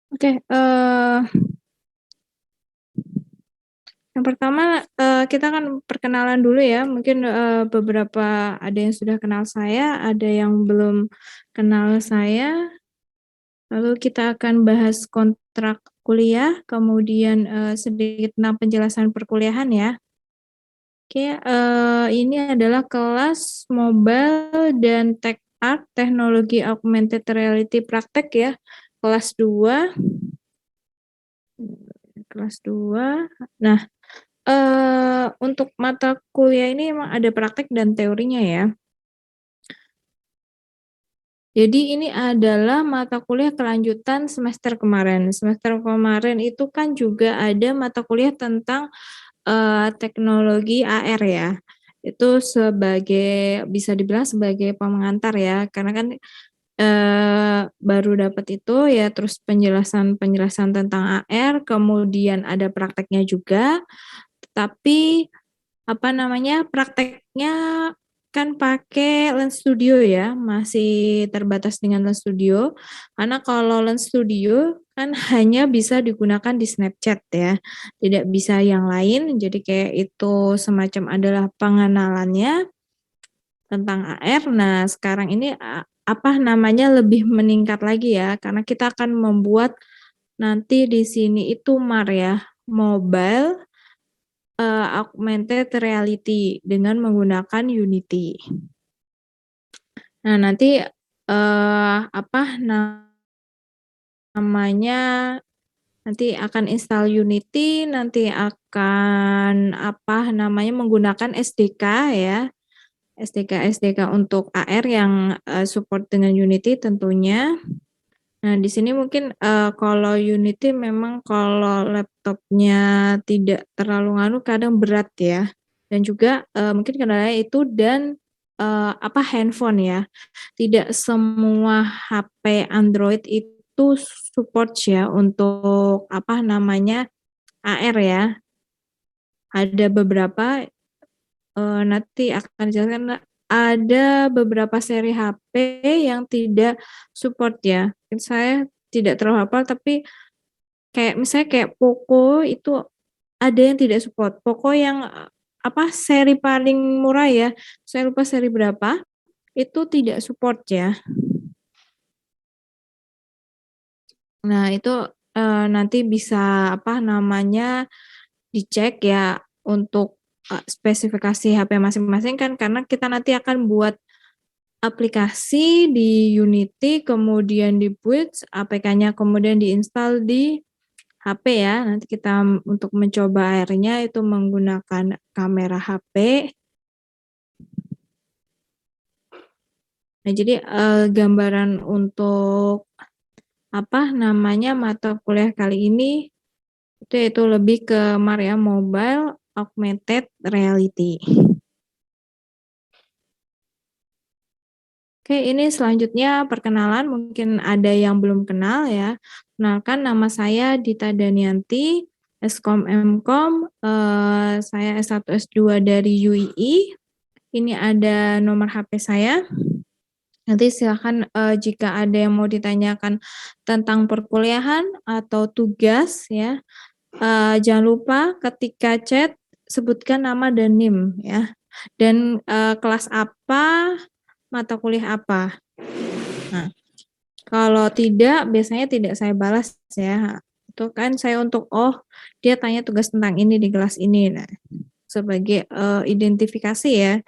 Oke, yang pertama, kita kan perkenalan dulu ya, mungkin, beberapa ada yang sudah kenal saya, ada yang belum kenal saya, lalu kita akan bahas kontrak kuliah, kemudian, sedikit tentang penjelasan perkuliahan ya. Oke, ini adalah kelas Mobile dan Tech Art Teknologi Augmented Reality Praktek ya, kelas 2. Kelas 2. Nah, untuk mata kuliah ini emang ada praktek dan teorinya ya. Jadi ini adalah mata kuliah kelanjutan semester kemarin. Semester kemarin itu kan juga ada mata kuliah tentang, teknologi AR ya. Itu sebagai bisa dibilang sebagai pengantar ya, karena kan, baru dapat itu ya, terus penjelasan-penjelasan tentang AR, kemudian ada prakteknya juga, tapi apa namanya, prakteknya kan pakai Lens Studio ya, masih terbatas dengan Lens Studio, karena kalau Lens Studio kan hanya bisa digunakan di Snapchat ya, tidak bisa yang lain. Jadi kayak itu semacam adalah pengenalannya tentang AR. Nah, sekarang ini, apa namanya, lebih meningkat lagi ya, karena kita akan membuat nanti di sini itu MAR ya, Mobile Augmented Reality dengan menggunakan Unity. Nah nanti, apa namanya, nanti akan install Unity, nanti akan apa namanya, menggunakan SDK ya, SDK untuk AR yang, support dengan Unity tentunya. Nah di sini mungkin, kalau Unity memang kalau laptopnya tidak terlalu nganu kadang berat ya, dan juga, mungkin kendalanya itu dan, apa, handphone ya. Tidak semua HP Android itu support ya untuk apa namanya, AR ya. Ada beberapa, nanti akan dijelaskan ada beberapa seri HP yang tidak support ya. Mungkin saya tidak terlalu hafal tapi kayak misalnya kayak Poco itu ada yang tidak support. Poco yang, apa, seri paling murah ya, saya lupa seri berapa, itu tidak support ya. Nah itu, nanti bisa apa namanya, dicek ya untuk, spesifikasi HP masing-masing kan karena kita nanti akan buat aplikasi di Unity, kemudian dibuat APK-nya kemudian diinstal di HP ya. Nanti kita untuk mencoba AR-nya itu menggunakan kamera HP. Nah jadi, gambaran untuk apa namanya, mata kuliah kali ini itu lebih ke MAR ya, Mobile Augmented Reality. Oke, ini selanjutnya perkenalan, mungkin ada yang belum kenal ya. Kenalkan nama saya Dita Danianti, Skom Mkom, saya S1 S2 dari UII. Ini ada nomor HP saya. Nanti silakan, jika ada yang mau ditanyakan tentang perkuliahan atau tugas ya, jangan lupa ketika chat sebutkan nama dan NIM ya, dan, kelas apa, mata kuliah apa. Nah, kalau tidak biasanya tidak saya balas ya, itu kan saya untuk, oh dia tanya tugas tentang ini di kelas ini, nah sebagai, identifikasi ya.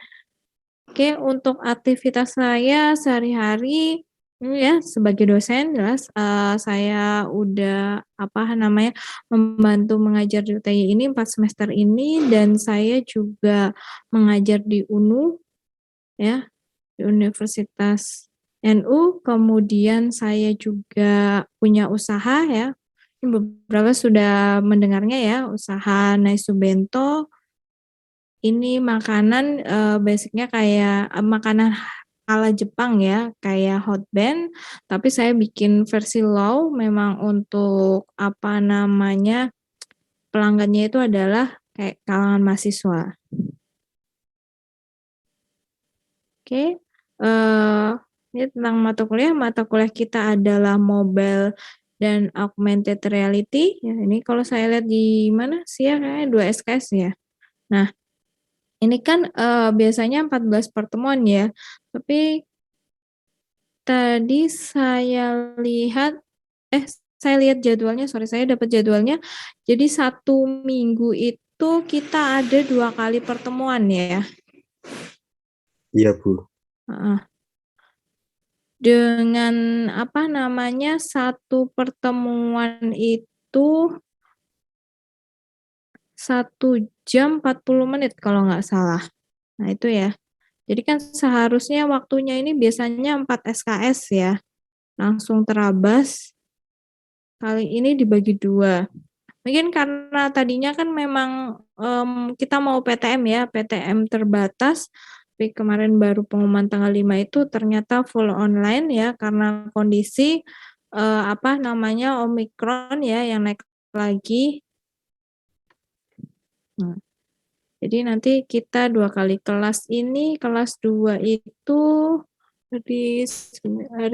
Oke, untuk aktivitas saya sehari-hari, ya sebagai dosen jelas, saya udah apa namanya, membantu mengajar di UTY ini 4 semester ini dan saya juga mengajar di UNU ya, di Universitas NU, kemudian saya juga punya usaha ya, ini beberapa sudah mendengarnya ya, usaha Naisu Bento. Ini makanan, basic-nya kayak, makanan ala Jepang ya, kayak hotben, tapi saya bikin versi low memang untuk apa namanya, pelanggannya itu adalah kayak kalangan mahasiswa. Oke, ini tentang mata kuliah kita adalah Mobile dan augmented reality, ya ini kalau saya lihat di mana sih ya, kayaknya 2 SKS ya. Nah, ini kan, biasanya 14 pertemuan ya, tapi tadi saya lihat saya lihat jadwalnya, sorry, saya dapat jadwalnya, jadi 1 minggu itu kita ada 2 kali pertemuan ya? Iya, Bu. Heeh. Dengan, apa namanya, 1 pertemuan itu 1 jam 40 menit kalau nggak salah. Nah itu ya. Jadi kan seharusnya waktunya ini biasanya 4 SKS ya, langsung terabas, kali ini dibagi 2. Mungkin karena tadinya kan memang, kita mau PTM ya, PTM terbatas, tapi kemarin baru pengumuman tanggal 5 itu ternyata full online ya, karena kondisi, apa namanya, Omikron ya yang naik lagi. Nah, jadi nanti kita 2 kali kelas ini, kelas 2 itu hari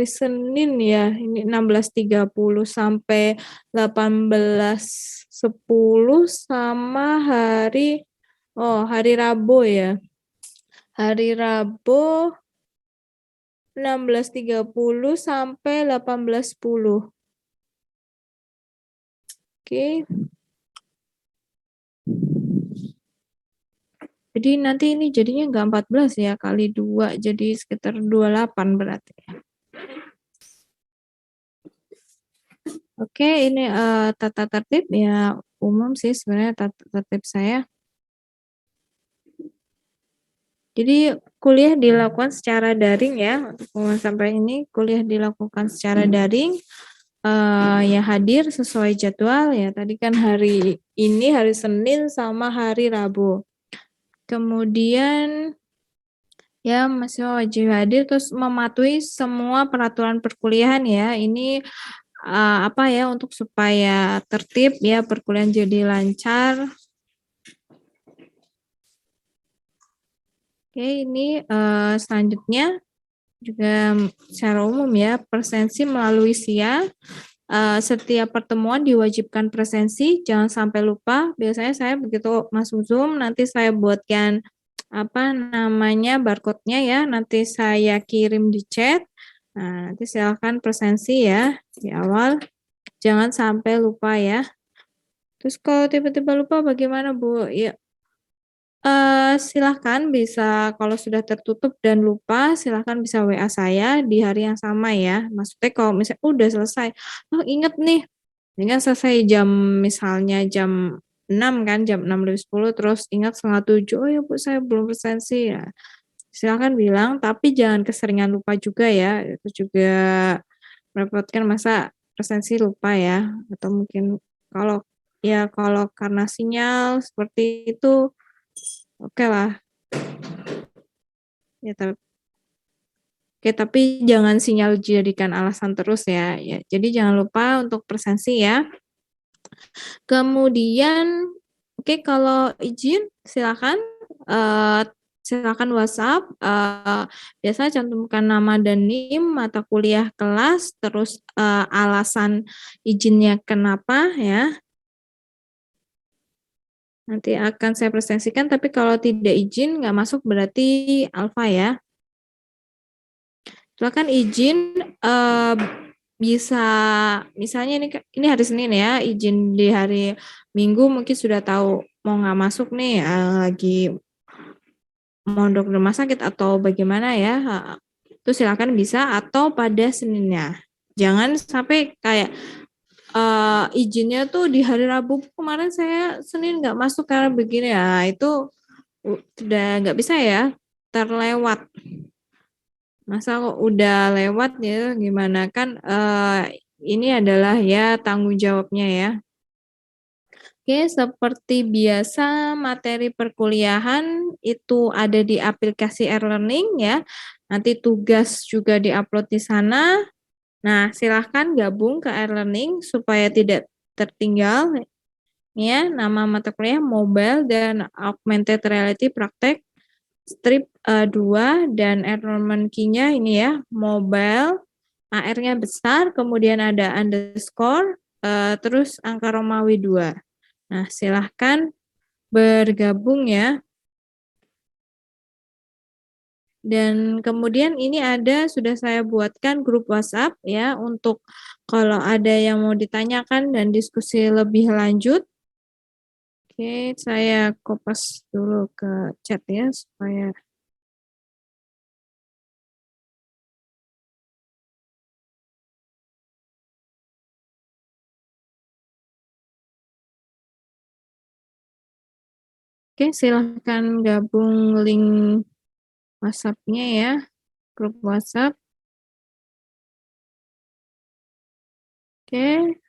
Senin ya, ini 16.30 sampai 18.10 sama hari Rabu ya. Hari Rabu 16.30 sampai 18.10. Oke. Jadi nanti ini jadinya nggak 14 ya, kali 2 jadi sekitar 28 berarti. Oke, ini, tata tertib ya umum sih sebenarnya tata tertib saya. Jadi kuliah dilakukan secara daring ya, untuk pengumuman sampai ini kuliah dilakukan secara daring, ya hadir sesuai jadwal ya, tadi kan hari ini hari Senin sama hari Rabu. Kemudian ya mahasiswa wajib hadir terus mematuhi semua peraturan perkuliahan ya, ini, apa ya, untuk supaya tertib ya perkuliahan jadi lancar. Oke ini, selanjutnya juga secara umum ya, presensi melalui SIA, setiap pertemuan diwajibkan presensi, jangan sampai lupa. Biasanya saya begitu masuk Zoom, nanti saya buatkan, apa namanya, barcode-nya ya, nanti saya kirim di chat. Nah, nanti silakan presensi ya, di awal, jangan sampai lupa ya. Terus kalau tiba-tiba lupa bagaimana, Bu? Ya, silahkan bisa kalau sudah tertutup dan lupa, silahkan bisa WA saya di hari yang sama ya. Maksudnya kalau misalnya udah selesai, "Oh inget nih," ini kan selesai misalnya jam 6 kan, jam 6.10 terus ingat 6:30, "Oh ya Bu saya belum presensi," ya silakan bilang, tapi jangan keseringan lupa juga ya, itu juga merepotkan, masa presensi lupa ya, atau mungkin kalau kalau karena sinyal seperti itu oke lah. Ya oke, tapi jangan sinyal jadikan alasan terus ya. Ya, jadi jangan lupa untuk presensi ya. Kemudian oke, kalau izin silakan, silakan WhatsApp, biasa cantumkan nama dan NIM, mata kuliah, kelas, terus, alasan izinnya kenapa ya. Nanti akan saya presentasikan, tapi kalau tidak izin nggak masuk berarti alfa ya. Silakan izin, bisa misalnya ini hari Senin ya, izin di hari Minggu mungkin sudah tahu mau nggak masuk nih, lagi mondok di rumah sakit atau bagaimana ya, itu silakan bisa atau pada Seninnya. Jangan sampai kayak, izinnya tuh di hari Rabu, kemarin saya Senin nggak masuk karena begini, ya itu udah nggak bisa ya, terlewat. Masa kok udah lewat ya gimana, kan, ini adalah ya tanggung jawabnya ya. Oke, seperti biasa materi perkuliahan itu ada di aplikasi e-learning ya, nanti tugas juga di-upload di sana. Nah, silahkan gabung ke e-learning supaya tidak tertinggal ya, nama mata kuliah mobile dan augmented reality praktek strip, 2 dan enrollment key-nya ini ya, mobile AR-nya besar, kemudian ada underscore, terus angka Romawi 2. Nah, silahkan bergabung ya. Dan kemudian ini sudah saya buatkan grup WhatsApp ya, untuk kalau ada yang mau ditanyakan dan diskusi lebih lanjut. Oke, saya kopas dulu ke chat ya, supaya oke, silahkan gabung link WhatsApp-nya ya, grup WhatsApp. Oke,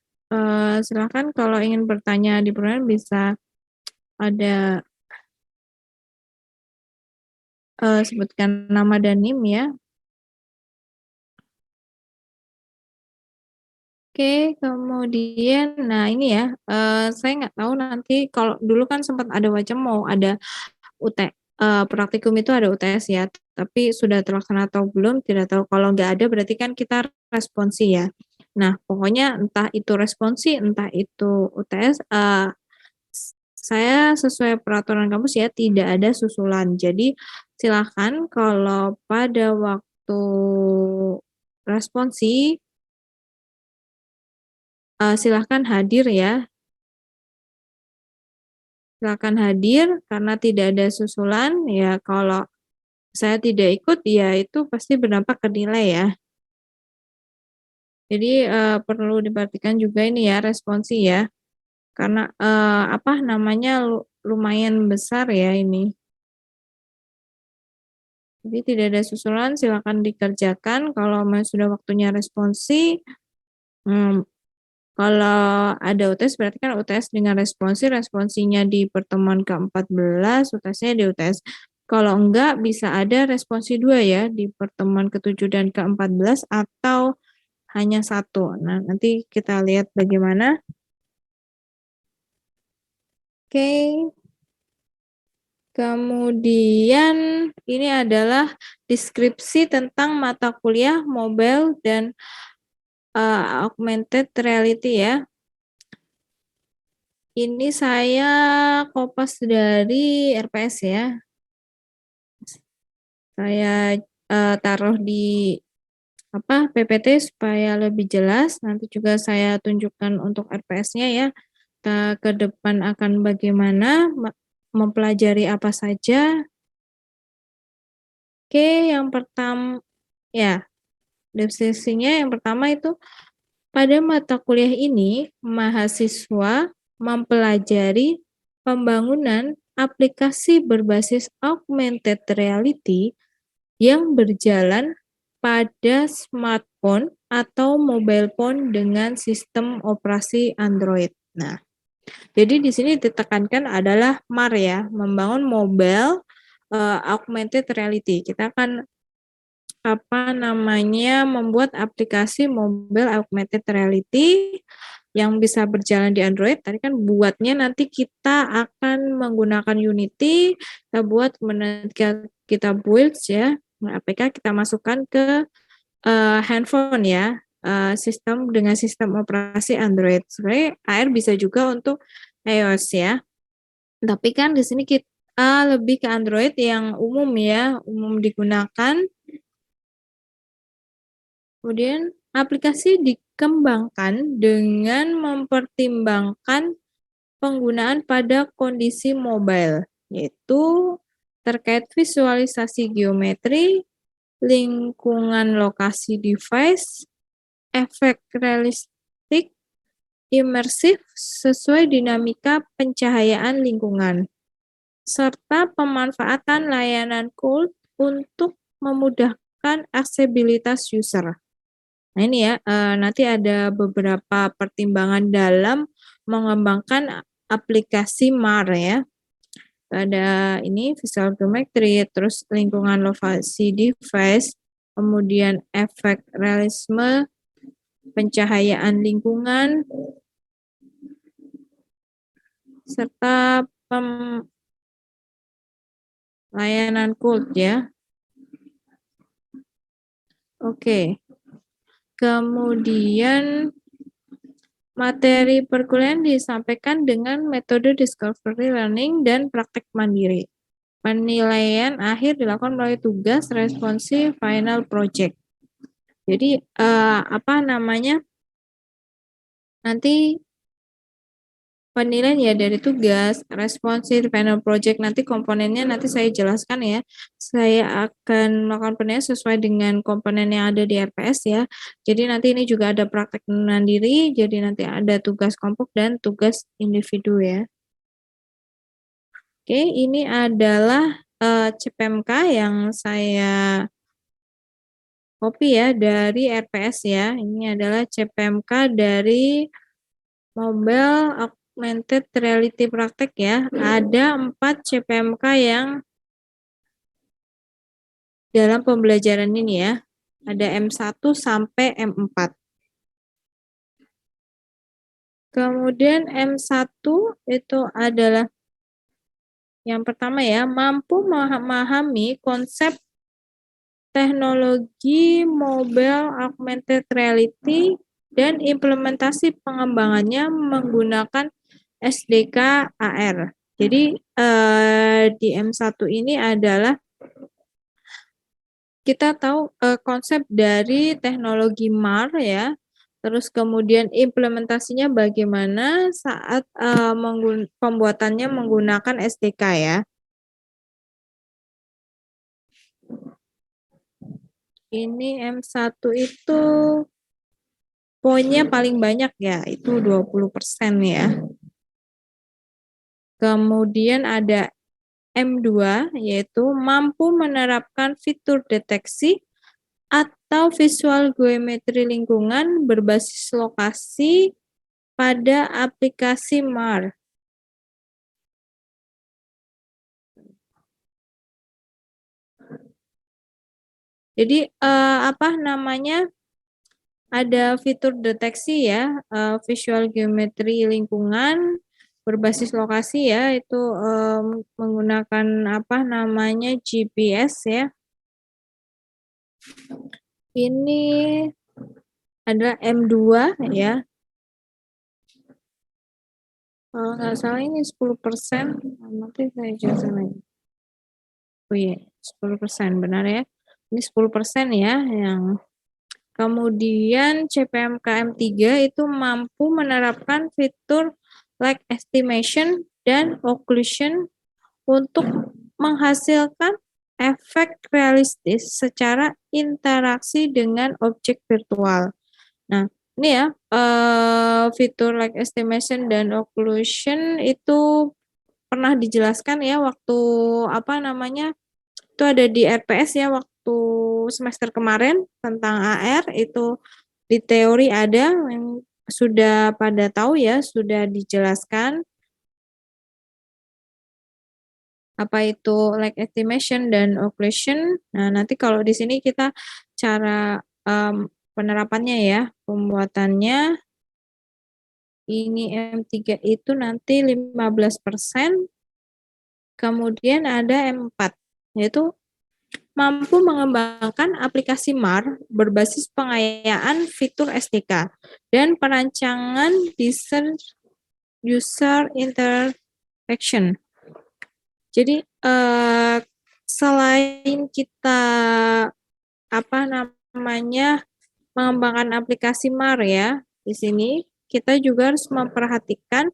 silahkan kalau ingin bertanya di pertanyaan bisa ada, sebutkan nama dan NIM ya. Oke, kemudian nah ini ya, saya nggak tahu nanti kalau dulu kan sempat ada wacana mau ada praktikum itu ada UTS ya, tapi sudah terlaksana atau belum tidak tahu. Kalau nggak ada berarti kan kita responsi ya. Nah, pokoknya entah itu responsi, entah itu UTS, saya sesuai peraturan kampus ya, tidak ada susulan. Jadi silakan kalau pada waktu responsi, silahkan hadir ya. Silakan hadir karena tidak ada susulan, ya kalau saya tidak ikut, ya itu pasti berdampak ke nilai ya. Jadi, perlu diperhatikan juga ini ya, responsi ya, karena, apa namanya, lumayan besar ya ini. Jadi tidak ada susulan, silakan dikerjakan, kalau memang sudah waktunya responsi, mmm, kalau ada UTS berarti kan UTS dengan responsi, responsinya di pertemuan ke-14, UTS-nya di UTS. Kalau enggak bisa ada responsi 2 ya, di pertemuan ke-7 dan ke-14 atau hanya 1. Nah, nanti kita lihat bagaimana. Oke, kemudian ini adalah deskripsi tentang mata kuliah mobile dan, augmented reality ya. Ini saya kopas dari RPS ya. Saya, taruh di apa, PPT supaya lebih jelas, nanti juga saya tunjukkan untuk RPS-nya ya. Kita ke depan akan bagaimana, mempelajari apa saja. Oke, yang ya, deskripsinya yang pertama itu, pada mata kuliah ini, mahasiswa mempelajari pembangunan aplikasi berbasis augmented reality yang berjalan pada smartphone atau mobile phone dengan sistem operasi Android. Nah, jadi di sini ditekankan adalah MAR ya, membangun mobile, augmented reality. Kita akan apa namanya, membuat aplikasi mobile augmented reality yang bisa berjalan di Android. Tadi kan buatnya nanti kita akan menggunakan Unity, kita buat kemudian kita build ya, APK kita masukkan ke, handphone ya, sistem dengan sistem operasi Android. Sebenarnya AR bisa juga untuk iOS ya. Tapi kan di sini kita lebih ke Android yang umum ya, umum digunakan. Kemudian aplikasi dikembangkan dengan mempertimbangkan penggunaan pada kondisi mobile, yaitu terkait visualisasi geometri, lingkungan lokasi device, efek realistik, imersif sesuai dinamika pencahayaan lingkungan, serta pemanfaatan layanan cloud untuk memudahkan aksesibilitas user. Nah ini ya, nanti ada beberapa pertimbangan dalam mengembangkan aplikasi MAR ya. Ada ini visual geometry, terus lingkungan lokasi device, kemudian efek realisme, pencahayaan lingkungan, serta layanan cloud ya. Oke. Kemudian materi perkuliahan disampaikan dengan metode discovery learning dan praktek mandiri. Penilaian akhir dilakukan melalui tugas, responsif, final project. Jadi nanti penilaian ya dari tugas, responsif, final project, nanti komponennya nanti saya jelaskan ya. Saya akan melakukan penilaian sesuai dengan komponen yang ada di RPS ya. Jadi nanti ini juga ada praktek mandiri, jadi nanti ada tugas kelompok dan tugas individu ya. Oke, ini adalah CPMK yang saya copy ya dari RPS ya. Ini adalah CPMK dari Mobile Augmented Reality praktek ya. Ada 4 CPMK yang dalam pembelajaran ini ya. Ada M1 sampai M4. Kemudian M1 itu adalah yang pertama ya, mampu memahami konsep teknologi mobile augmented reality dan implementasi pengembangannya menggunakan SDK AR. Jadi di M1 ini adalah kita tahu konsep dari teknologi MAR ya, terus kemudian implementasinya bagaimana saat pembuatannya menggunakan SDK ya. Ini M1 itu poinnya paling banyak ya, itu 20% ya. Kemudian ada M2 yaitu mampu menerapkan fitur deteksi atau visual geometri lingkungan berbasis lokasi pada aplikasi MAR. Jadi ada fitur deteksi ya, visual geometri lingkungan berbasis lokasi ya, itu menggunakan GPS ya. Ini adalah M2 ya. Kalau nggak salah ini 10%, nanti saya jelaskan lagi. Oh iya, 10% benar ya. Ini 10% ya yang kemudian CPMK M3 itu mampu menerapkan fitur like estimation dan occlusion untuk menghasilkan efek realistis secara interaksi dengan objek virtual. Nah, ini ya fitur like estimation dan occlusion itu pernah dijelaskan ya waktu itu ada di RPS ya waktu semester kemarin tentang AR, itu di teori ada yang sudah pada tahu ya, sudah dijelaskan apa itu like estimation dan occlusion. Nah, nanti kalau di sini kita cara penerapannya ya, pembuatannya ini M3 itu nanti 15%, kemudian ada M4 yaitu mampu mengembangkan aplikasi MAR berbasis pengayaan fitur SDK dan perancangan user interaction. Jadi selain kita mengembangkan aplikasi MAR ya, di sini kita juga harus memperhatikan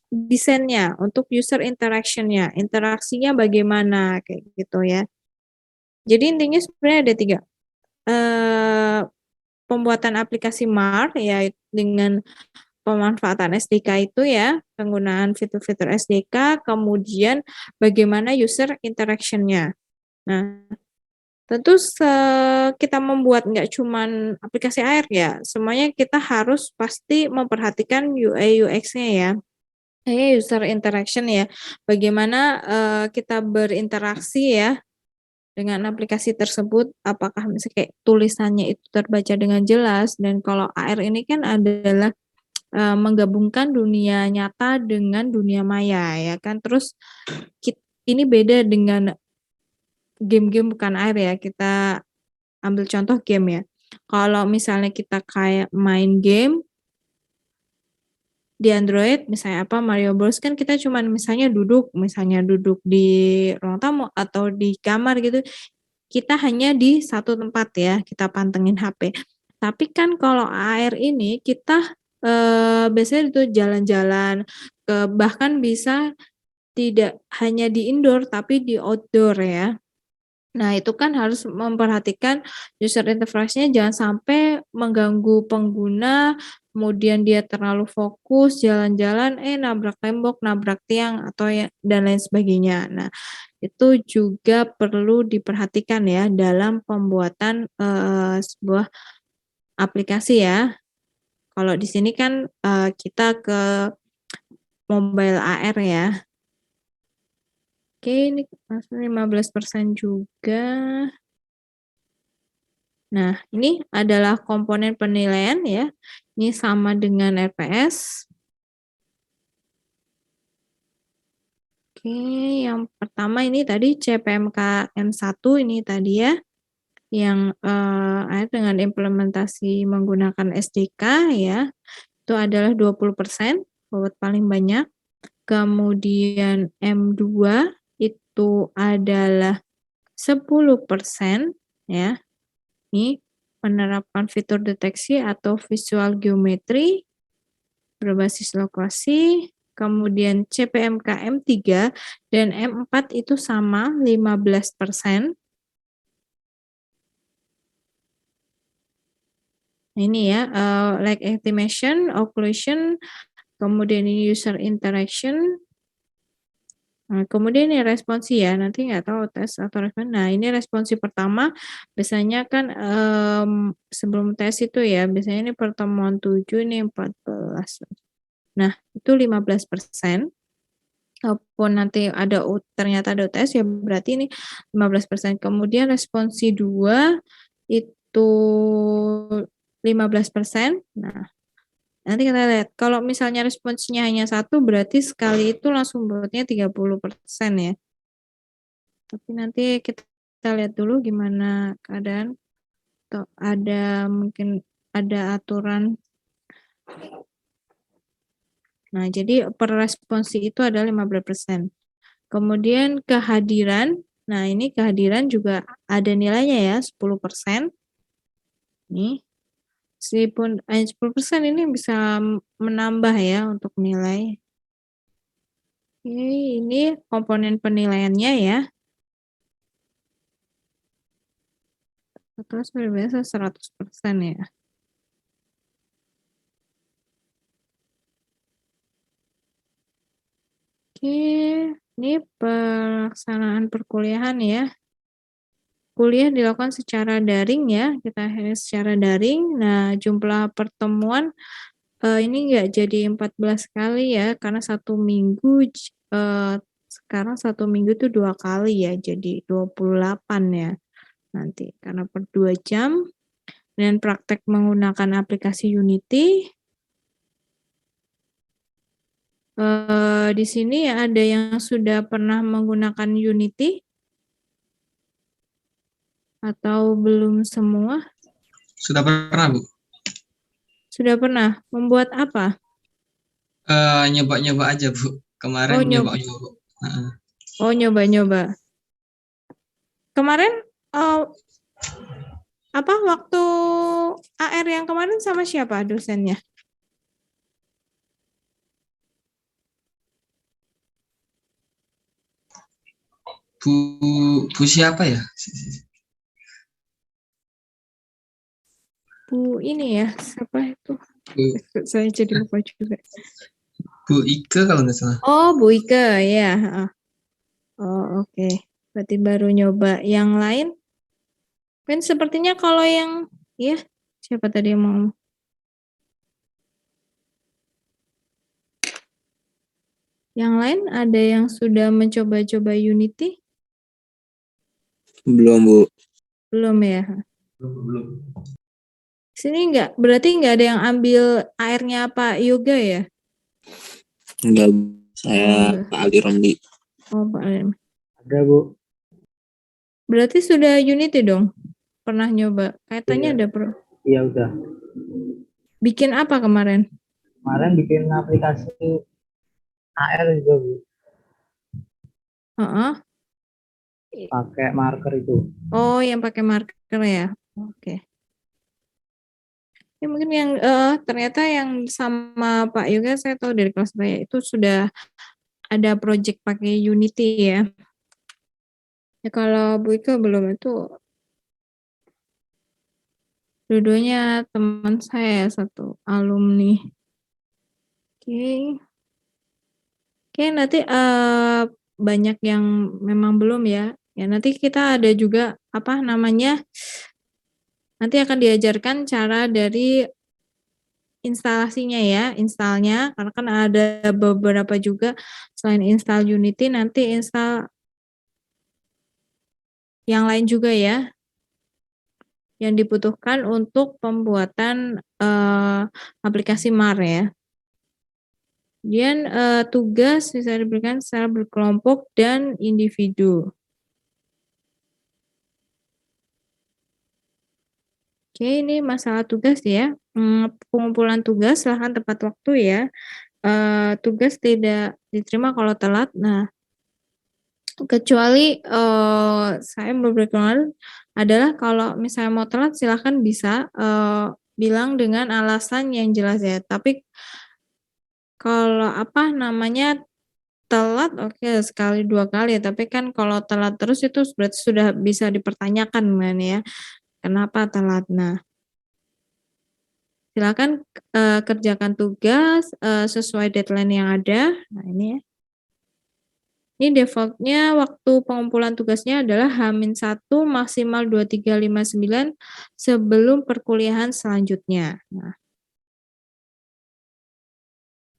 desainnya untuk user interaction-nya, interaksinya bagaimana kayak gitu ya. Jadi intinya sebenarnya ada 3. Pembuatan aplikasi MAR ya dengan pemanfaatan SDK itu ya, penggunaan fitur-fitur SDK, kemudian bagaimana user interaction-nya. Nah, tentu kita membuat nggak cuman aplikasi AR ya, semuanya kita harus pasti memperhatikan UI UX-nya ya. User interaction ya, bagaimana kita berinteraksi ya dengan aplikasi tersebut, apakah misalnya kayak tulisannya itu terbaca dengan jelas, dan kalau AR ini kan adalah menggabungkan dunia nyata dengan dunia maya ya kan, terus ini beda dengan game-game bukan AR ya, kita ambil contoh game ya. Kalau misalnya kita kayak main game di Android, misalnya apa, Mario Bros kan kita cuman misalnya duduk di ruang tamu atau di kamar gitu, kita hanya di satu tempat ya, kita pantengin HP. Tapi kan kalau AR ini kita, biasanya itu jalan-jalan, bahkan bisa tidak hanya di indoor tapi di outdoor ya. Nah, itu kan harus memperhatikan user interface-nya jangan sampai mengganggu pengguna, kemudian dia terlalu fokus jalan-jalan, nabrak tembok, nabrak tiang, atau ya dan lain sebagainya. Nah, itu juga perlu diperhatikan ya dalam pembuatan, sebuah aplikasi ya. Kalau di sini kan, kita ke mobile AR ya. Oke, ini masih 15% juga. Nah, ini adalah komponen penilaian ya. Ini sama dengan RPS. Oke, yang pertama ini tadi CPMK M1 ini tadi ya, yang dengan implementasi menggunakan SDK ya, itu adalah 20%, bobot paling banyak. Kemudian M2 itu adalah 10% ya. Ini menerapkan fitur deteksi atau visual geometri berbasis lokasi. Kemudian CPMK M3 dan M4 itu sama 15%. Ini ya, like estimation, occlusion, kemudian ini user interaction. Nah, kemudian ini responsi ya, nanti nggak tahu tes atau respon. Nah, ini responsi pertama biasanya kan, sebelum tes itu ya, biasanya ini pertemuan 7, ini 14. Nah, itu 15%. Walaupun nanti ternyata ada UTS ya berarti ini 15%. Kemudian responsi 2 itu 15%. Nah, nanti kita lihat kalau misalnya responsinya hanya 1 berarti sekali itu langsung bobotnya 30% ya. Tapi nanti kita lihat dulu gimana keadaan atau mungkin ada aturan. Nah, jadi per responsi itu adalah 15%. Kemudian kehadiran, nah ini kehadiran juga ada nilainya ya, 10%. Nih, meskipun hanya 10% ini bisa menambah ya untuk nilai. Oke, ini komponen penilaiannya ya. Atau seperti biasa 100% ya. Oke, ini pelaksanaan perkuliahan ya. Kuliah dilakukan secara daring ya, kita secara daring. Nah, jumlah pertemuan ini enggak jadi 14 kali ya, karena 1 minggu sekarang 1 minggu itu 2 kali ya, jadi 28 ya nanti, karena per 2 jam. Dan praktek menggunakan aplikasi Unity. Di sini ada yang sudah pernah menggunakan Unity? Atau belum semua? Sudah pernah, Bu. Sudah pernah. Membuat apa? Nyoba-nyoba aja, Bu. Kemarin nyoba-nyoba. Oh, nyoba-nyoba. Kemarin waktu AR yang kemarin sama siapa dosennya? Bu siapa ya? Bu ini ya, siapa itu? Saya jadi lupa juga. Bu Ike kalau nggak salah. Oh, Bu Ike, ya. Oh, oke. Berarti baru nyoba. Yang lain? Kan sepertinya kalau yang, ya, siapa tadi yang mau? Yang lain ada yang sudah mencoba-coba Unity? Belum, Bu. Belum ya? Belum. Sini berarti nggak ada yang ambil AR-nya Pak Yoga ya? Enggak, saya Pak Ali Romli. Oh, Pak Ali. Ada, Bu. Berarti sudah Unity dong? pernah nyoba? Kayaknya Iya. ada Iya udah. bikin apa kemarin? Kemarin bikin aplikasi AR juga Bu, Heeh. pakai marker itu. Oh, yang pakai marker ya. Oke. Ya mungkin yang ternyata yang sama Pak Yoga saya tahu dari kelas saya itu sudah ada project pakai Unity ya. Ya kalau Bu Ika belum, itu dua-duanya teman saya satu alumni. Oke. Oke, nanti banyak yang memang belum ya. Ya nanti kita ada juga apa namanya? Nanti akan diajarkan cara dari instalasinya ya, installnya, karena kan ada beberapa juga selain install Unity nanti install yang lain juga ya, yang dibutuhkan untuk pembuatan aplikasi MAR ya. Kemudian tugas bisa diberikan secara berkelompok dan individu. Oke, ini masalah tugas ya. Pengumpulan tugas silahkan tepat waktu ya. Tugas tidak diterima kalau telat. Nah, kecuali saya berkenalan adalah kalau misalnya mau telat silahkan bisa bilang dengan alasan yang jelas ya. Tapi kalau apa namanya telat oke sekali dua kali, tapi kan kalau telat terus itu berarti sudah bisa dipertanyakan kan ya. Kenapa telat? Nah, silakan kerjakan tugas sesuai deadline yang ada. Nah, ini ya. Ini defaultnya waktu pengumpulan tugasnya adalah H-1 maksimal 2359 sebelum perkuliahan selanjutnya. Nah,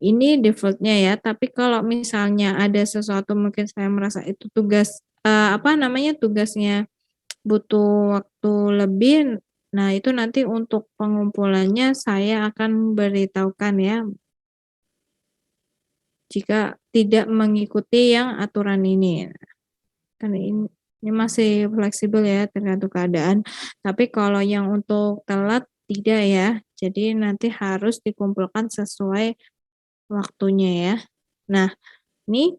ini defaultnya ya, tapi kalau misalnya ada sesuatu mungkin saya merasa itu tugas apa namanya tugasnya butuh waktu lebih, nah itu nanti untuk pengumpulannya saya akan beritahukan ya jika tidak mengikuti yang aturan ini. Kan ini masih fleksibel ya tergantung keadaan, tapi kalau yang untuk telat tidak ya, jadi nanti harus dikumpulkan sesuai waktunya ya. Nah, ini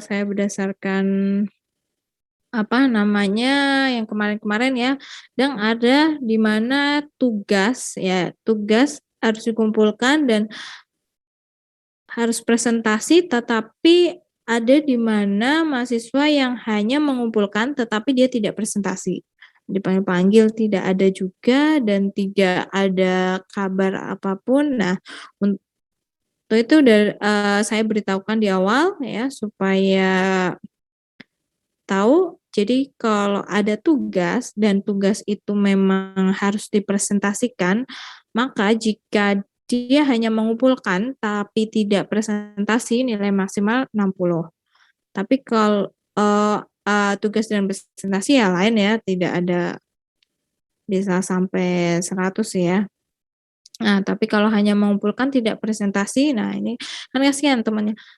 saya berdasarkan apa namanya yang kemarin-kemarin ya, dan ada di mana tugas ya, tugas harus dikumpulkan dan harus presentasi, tetapi ada di mana mahasiswa yang hanya mengumpulkan tetapi dia tidak presentasi. Dipanggil-panggil tidak ada juga dan tidak ada kabar apapun. Nah, untuk itu saya beritahukan di awal ya supaya tahu. Jadi kalau ada tugas dan tugas itu memang harus dipresentasikan, maka jika dia hanya mengumpulkan tapi tidak presentasi nilai maksimal 60. Tapi kalau tugas dan presentasi ya lain ya, tidak ada bisa sampai 100 ya. Nah, tapi kalau hanya mengumpulkan tidak presentasi, nah ini kan kasihan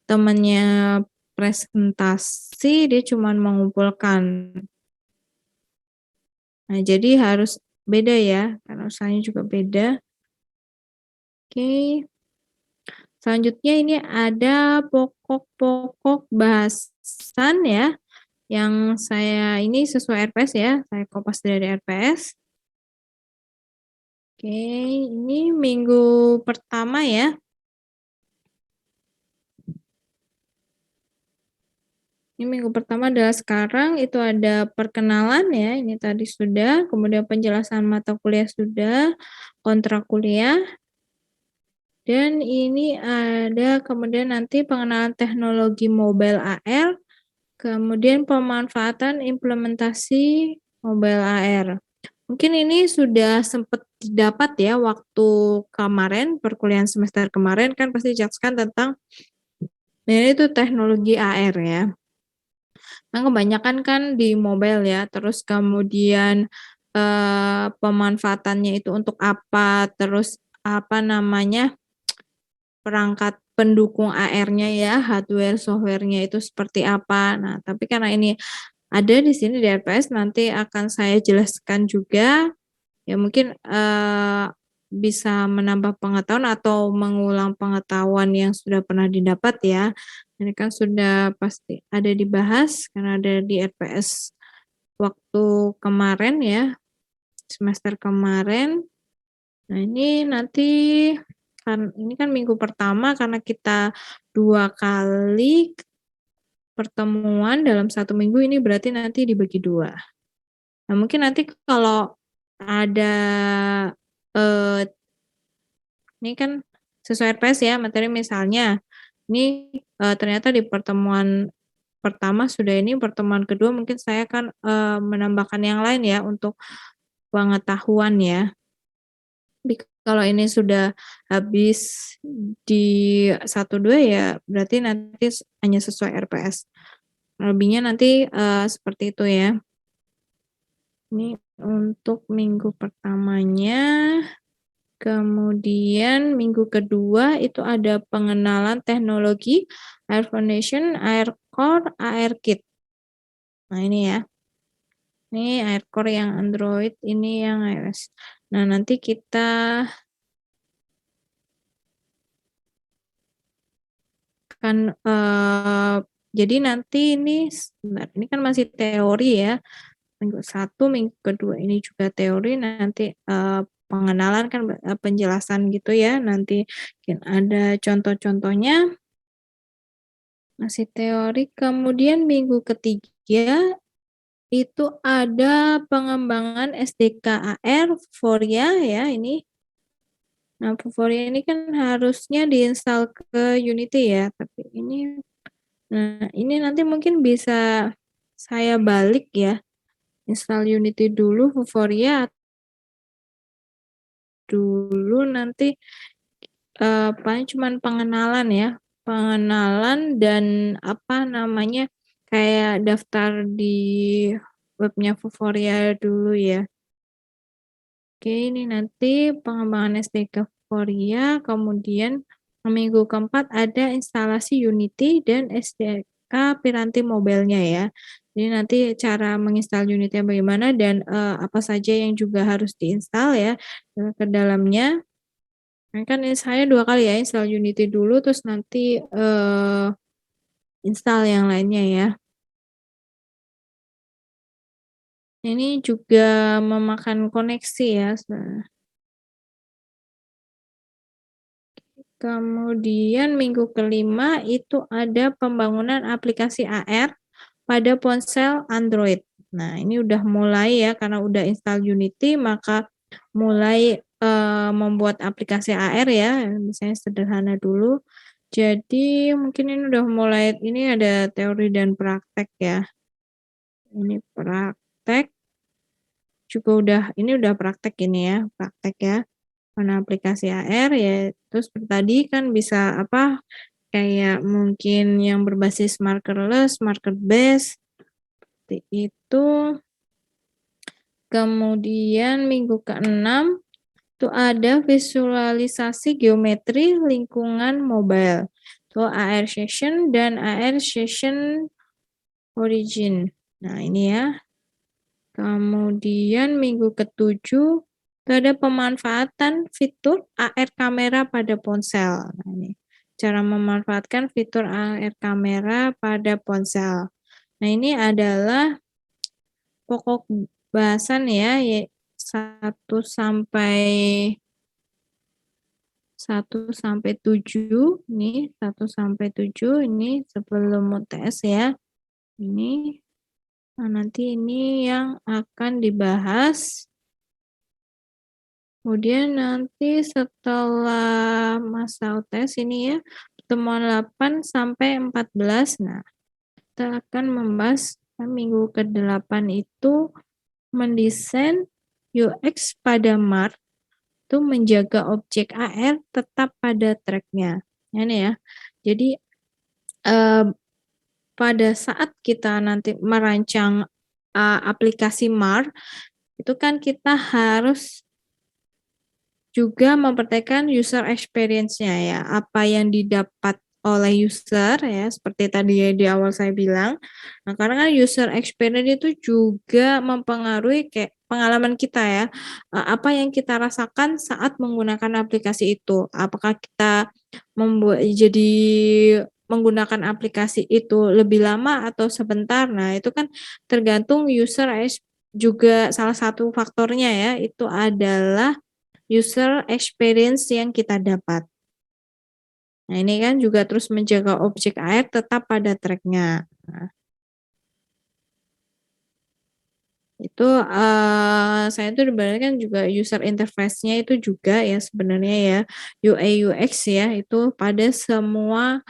temannya presentasi dia cuma mengumpulkan. Nah, jadi harus beda ya, karena usahanya juga beda. Oke. Selanjutnya ini ada pokok-pokok bahasan ya, yang saya ini sesuai RPS ya, saya kopas dari RPS. Oke, ini minggu pertama ya. Ini minggu pertama adalah sekarang, itu ada perkenalan ya, ini tadi sudah, kemudian penjelasan mata kuliah sudah, kontrak kuliah, dan ini ada kemudian nanti pengenalan teknologi mobile AR, kemudian pemanfaatan implementasi mobile AR. Mungkin ini sudah sempat didapat ya waktu kemarin, perkuliahan semester kemarin kan pasti dijelaskan tentang ini itu teknologi AR ya. Nah, kebanyakan kan di mobile ya, terus kemudian pemanfaatannya itu untuk apa, terus apa namanya perangkat pendukung AR-nya ya, hardware, software-nya itu seperti apa. Nah, tapi karena ini ada di sini di RPS, nanti akan saya jelaskan juga ya mungkin, bisa menambah pengetahuan atau mengulang pengetahuan yang sudah pernah didapat ya. Ini kan sudah pasti ada dibahas karena ada di RPS waktu kemarin ya, semester kemarin. Nah ini nanti ini kan minggu pertama karena kita 2 kali pertemuan dalam 1 minggu ini berarti nanti dibagi 2. Nah mungkin nanti kalau ada, eee, ini kan sesuai RPS ya materi misalnya, ini, ternyata di pertemuan pertama sudah ini, pertemuan kedua mungkin saya akan, menambahkan yang lain ya untuk pengetahuan ya. Tapi kalau ini sudah habis di 1, 2 ya berarti nanti hanya sesuai RPS. Lebihnya nanti, seperti itu ya. Ini untuk minggu pertamanya, kemudian minggu kedua itu ada pengenalan teknologi, Air Foundation, Air Core, AR Kit. Nah ini ya. Ini Air Core yang Android, ini yang iOS. Nah nanti kita akan, jadi nanti ini sebentar, ini kan masih teori ya. Minggu 1, minggu kedua ini juga teori, nanti, pengenalan kan penjelasan gitu ya, nanti mungkin ada contoh-contohnya. Masih teori, kemudian minggu ketiga itu ada pengembangan SDK AR Vuforia ya ini. Nah Vuforia ini kan harusnya diinstal ke Unity ya, tapi ini nanti mungkin bisa saya balik ya, install Unity dulu, Vuforia dulu nanti, paling cuman pengenalan ya, pengenalan dan apa namanya, kayak daftar di webnya Vuforia dulu ya. Oke, ini nanti pengembangan SDK Vuforia, kemudian minggu keempat ada instalasi Unity dan SDK Piranti Mobile-nya ya. Jadi nanti cara menginstal Unity bagaimana dan, apa saja yang juga harus diinstal ya, ke dalamnya. Nah kan saya 2 kali ya, install Unity dulu terus nanti, install yang lainnya ya. Ini juga memakan koneksi ya. Kemudian minggu kelima itu ada pembangunan aplikasi AR pada ponsel Android. Nah ini udah mulai ya, karena udah install Unity maka mulai, membuat aplikasi AR ya, misalnya sederhana dulu. Jadi mungkin ini udah mulai, ini ada teori dan praktek ya. Ini praktek, juga udah praktek ini ya, praktek ya. Mana aplikasi AR ya, terus tadi kan bisa apa, kayak mungkin yang berbasis markerless, marker based, seperti itu. Kemudian minggu ke-6 itu ada visualisasi geometri lingkungan mobile. Itu AR Session dan AR Session Origin. Nah ini ya. Kemudian minggu ke-7 itu ada pemanfaatan fitur AR kamera pada ponsel. Nah ini, cara memanfaatkan fitur AR kamera pada ponsel. Nah ini adalah pokok bahasan ya, 1 sampai 7 nih, 1 sampai 7 ini sebelum UTS ya. Ini, nah nanti ini yang akan dibahas. Kemudian nanti setelah masa UTS ini ya, pertemuan 8 sampai 14. Nah, kita akan membahas minggu ke-8 itu mendesain UX pada MAR itu menjaga objek AR tetap pada track-nya. Ini ya. Jadi pada saat kita nanti merancang aplikasi MAR, itu kan kita harus juga memperhatikan user experience-nya ya, apa yang didapat oleh user ya, seperti tadi ya di awal saya bilang. Nah, karena kan user experience itu juga mempengaruhi kayak pengalaman kita ya, apa yang kita rasakan saat menggunakan aplikasi itu. Apakah kita jadi menggunakan aplikasi itu lebih lama atau sebentar. Nah, itu kan tergantung juga salah satu faktornya ya, itu adalah user experience yang kita dapat. Nah, ini kan juga terus menjaga objek AR tetap pada track-nya. Nah, itu, saya tuh ibaratnya juga user interface-nya itu juga ya sebenarnya ya, UI UX ya, itu pada semua,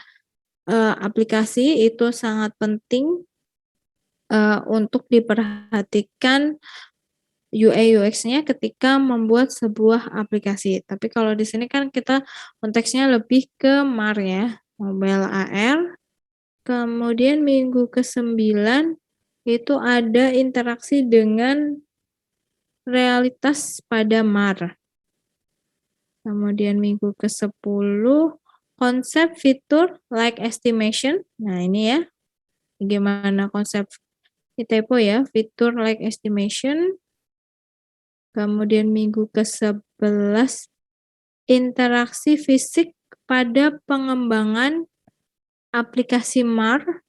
aplikasi itu sangat penting, untuk diperhatikan UI UX-nya ketika membuat sebuah aplikasi. Tapi kalau di sini kan kita konteksnya lebih ke MAR ya, mobile AR. Kemudian minggu ke-9 itu ada interaksi dengan realitas pada MAR. Kemudian minggu ke-10 konsep fitur like estimation. Nah, ini ya, bagaimana konsep typo ya, fitur like estimation. Kemudian minggu ke-11 interaksi fisik pada pengembangan aplikasi MAR.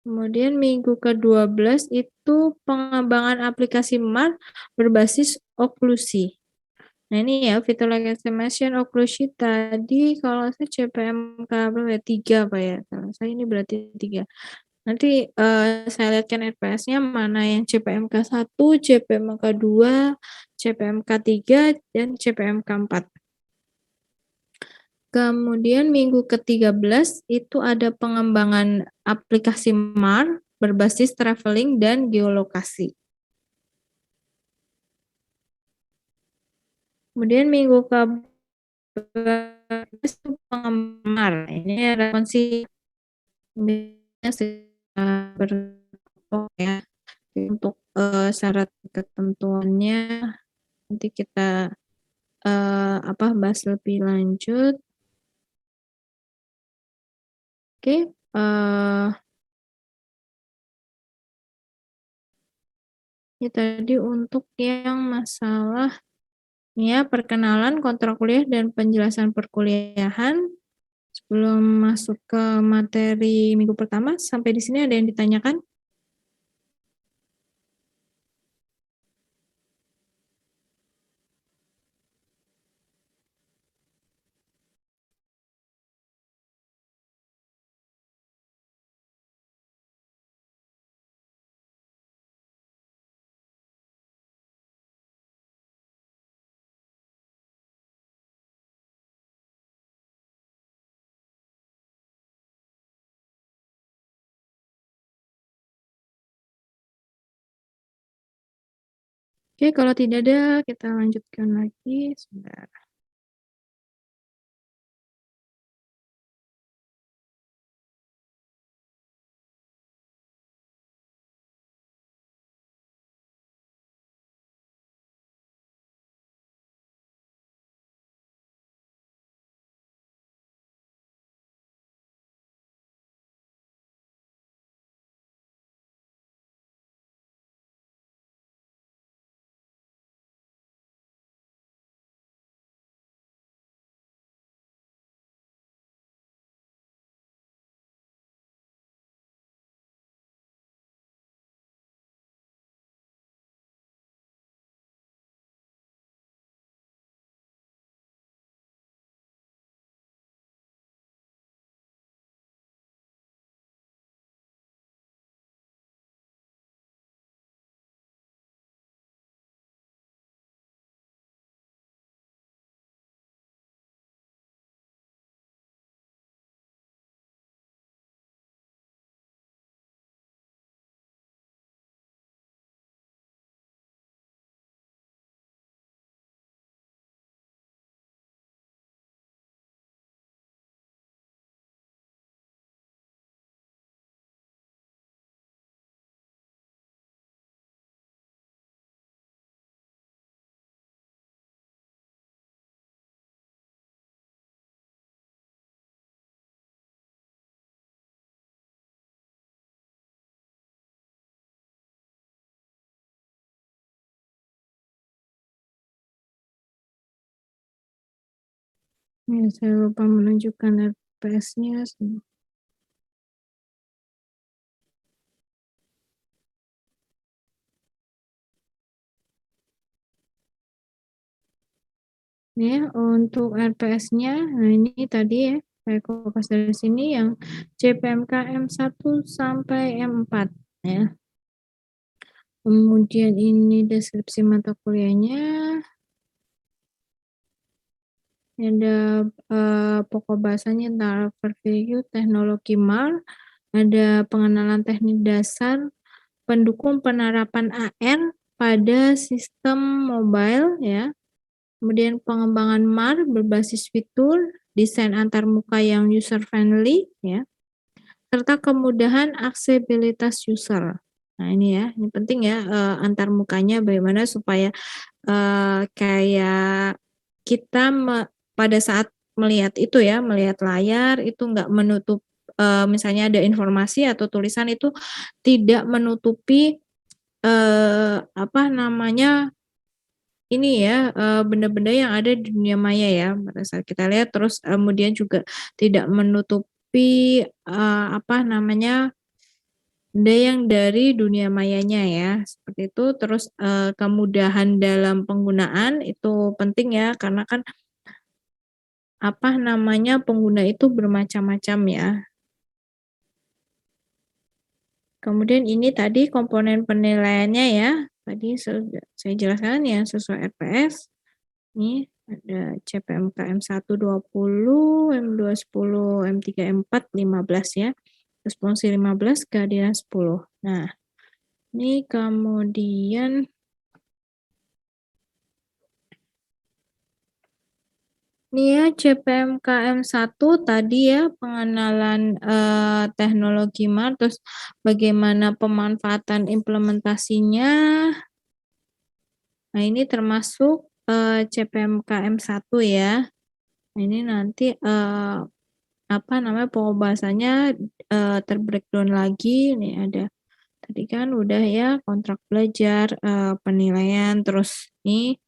Kemudian minggu ke-12 itu pengembangan aplikasi MAR berbasis oklusi. Nah, ini ya fitur like estimation oklusi tadi kalau saya CPMK berapa ya? 3 Pak ya? Kalau saya ini berarti 3. Nanti, saya lihatkan RPS-nya mana yang CPMK 1, CPMK 2, CPMK 3, dan CPMK 4. Kemudian minggu ke-13 itu ada pengembangan aplikasi MAR berbasis traveling dan geolokasi. Kemudian minggu ke-14 itu pengembangan MAR. Ini responsif ya. Untuk, syarat ketentuannya nanti kita, bahas lebih lanjut. Oke, ini tadi untuk yang masalah ya perkenalan kontrak kuliah dan penjelasan perkuliahan. Sebelum masuk ke materi minggu pertama, sampai di sini ada yang ditanyakan? Oke, kalau tidak ada, kita lanjutkan lagi. Sebentar. Ya, saya lupa menunjukkan RPS-nya. Ya, untuk RPS-nya, nah ini tadi ya, saya kopas dari sini yang CPMK M1 sampai M4 ya. Kemudian ini deskripsi mata kuliahnya. Ada pokok bahasanya tentang overview teknologi MAR, ada pengenalan teknik dasar, pendukung penerapan AR pada sistem mobile ya. Kemudian pengembangan MAR berbasis fitur, desain antarmuka yang user friendly ya, serta kemudahan aksesibilitas user. Nah ini ya, ini penting ya antarmukanya bagaimana supaya kayak kita pada saat melihat itu ya, melihat layar itu nggak menutup misalnya ada informasi atau tulisan itu tidak menutupi apa namanya ini ya, benda-benda yang ada di dunia maya ya, pada saat kita lihat terus kemudian juga tidak menutupi, apa namanya, benda yang dari dunia mayanya ya, seperti itu. Terus, kemudahan dalam penggunaan itu penting ya, karena kan, apa namanya, pengguna itu bermacam-macam ya. Kemudian ini tadi komponen penilaiannya ya, tadi sudah saya jelaskan yang sesuai RPS. Ini ada CPMK M1 20, M2 10, M3 M4 15 ya. Responsi 15, kehadiran 10. Nah, ini kemudian ini ya CPMK M1 tadi ya pengenalan teknologi MAR, terus bagaimana pemanfaatan implementasinya. Nah, ini termasuk CPMK M1 ya. Nah, ini nanti apa namanya pokok bahasanya terbreakdown lagi. Ini ada tadi kan udah ya kontrak belajar, penilaian, terus ini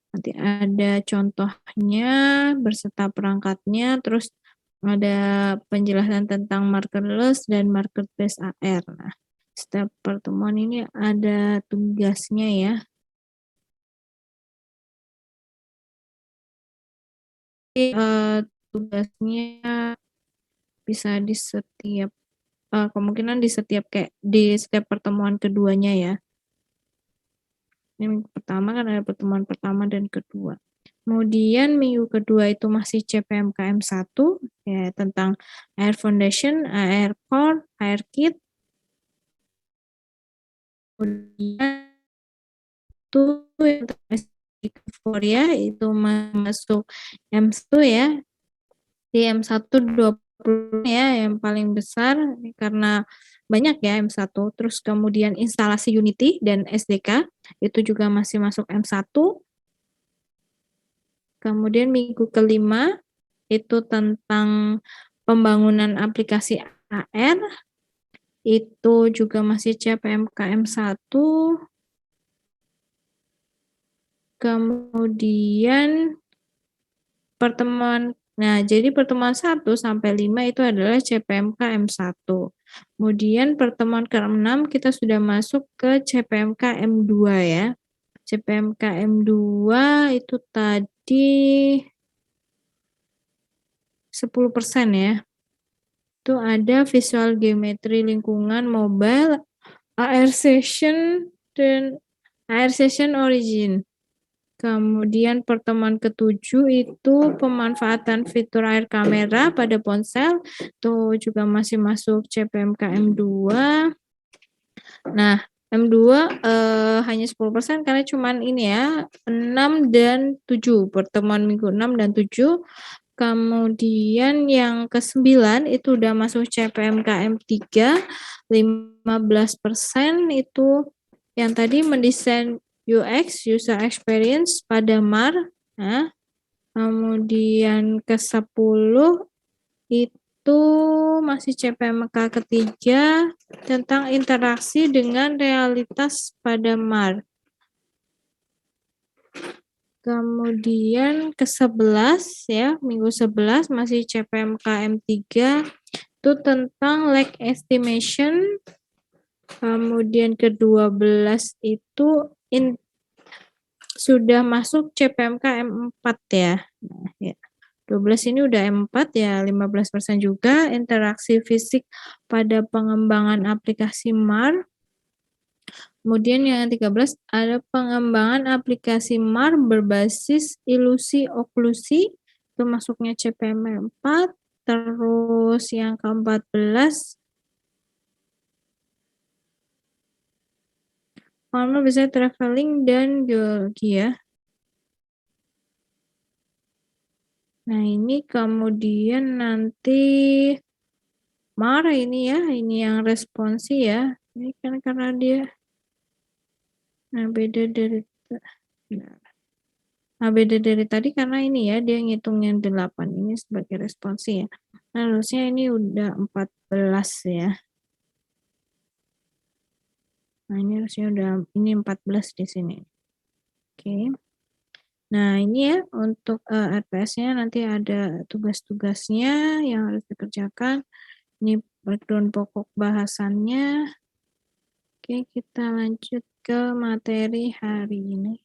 nanti ada contohnya berserta perangkatnya, terus ada penjelasan tentang markerless dan marker based AR. Nah, setiap pertemuan ini ada tugasnya ya. Tugasnya bisa di setiap kemungkinan di setiap pertemuan keduanya ya. Ini minggu pertama kan ada pertemuan pertama dan kedua. Kemudian minggu kedua itu masih CPMK M1 ya tentang AR Foundation, AR Core, AR Kit. Kemudian itu yang ya itu masuk M1 ya. Di M1 20 ya yang paling besar karena banyak ya M1, terus kemudian instalasi Unity dan SDK itu juga masih masuk M1. Kemudian minggu kelima itu tentang pembangunan aplikasi AR, itu juga masih CPMK M1. Kemudian jadi pertemuan 1 sampai 5 itu adalah CPMK M1. Kemudian pertemuan ke-6 kita sudah masuk ke CPMK M2 ya. CPMK M2 itu tadi 10% ya. Itu ada visual geometri lingkungan mobile, AR Session, dan AR Session Origin. Kemudian pertemuan ke-7 itu pemanfaatan fitur air kamera pada ponsel, itu juga masih masuk CPMK M2. Nah, M2 hanya 10% karena cuman ini ya, 6 dan 7, pertemuan minggu 6 dan 7. Kemudian yang ke-9 itu udah masuk CPMK M3, 15% itu yang tadi mendesain UX, user experience pada MAR. Nah, kemudian ke-10 itu masih CPMK ketiga tentang interaksi dengan realitas pada MAR. Kemudian ke-11 ya, minggu 11 masih CPMK M3 itu tentang lag estimation. Kemudian ke-12 itu sudah masuk CPMK M4 ya. Nah, ya. 12 ini udah M4 ya, 15% juga interaksi fisik pada pengembangan aplikasi MAR. Kemudian yang 13 ada pengembangan aplikasi MAR berbasis ilusi oklusi, itu masuknya CPM 4. Terus yang ke-14 pengalaman bisa traveling dan geologi ya. Nah ini kemudian nanti MAR ini ya, ini yang responsi ya. Ini kan karena dia beda dari beda dari tadi karena ini ya, dia ngitung yang 8 ini sebagai responsi ya. Nah, harusnya ini udah 14 ya. Nah, ini harusnya udah ini 14 di sini. Oke. Nah, ini ya untuk RPS-nya nanti ada tugas-tugasnya yang harus dikerjakan. Ini breakdown pokok bahasannya. Oke, kita lanjut ke materi hari ini.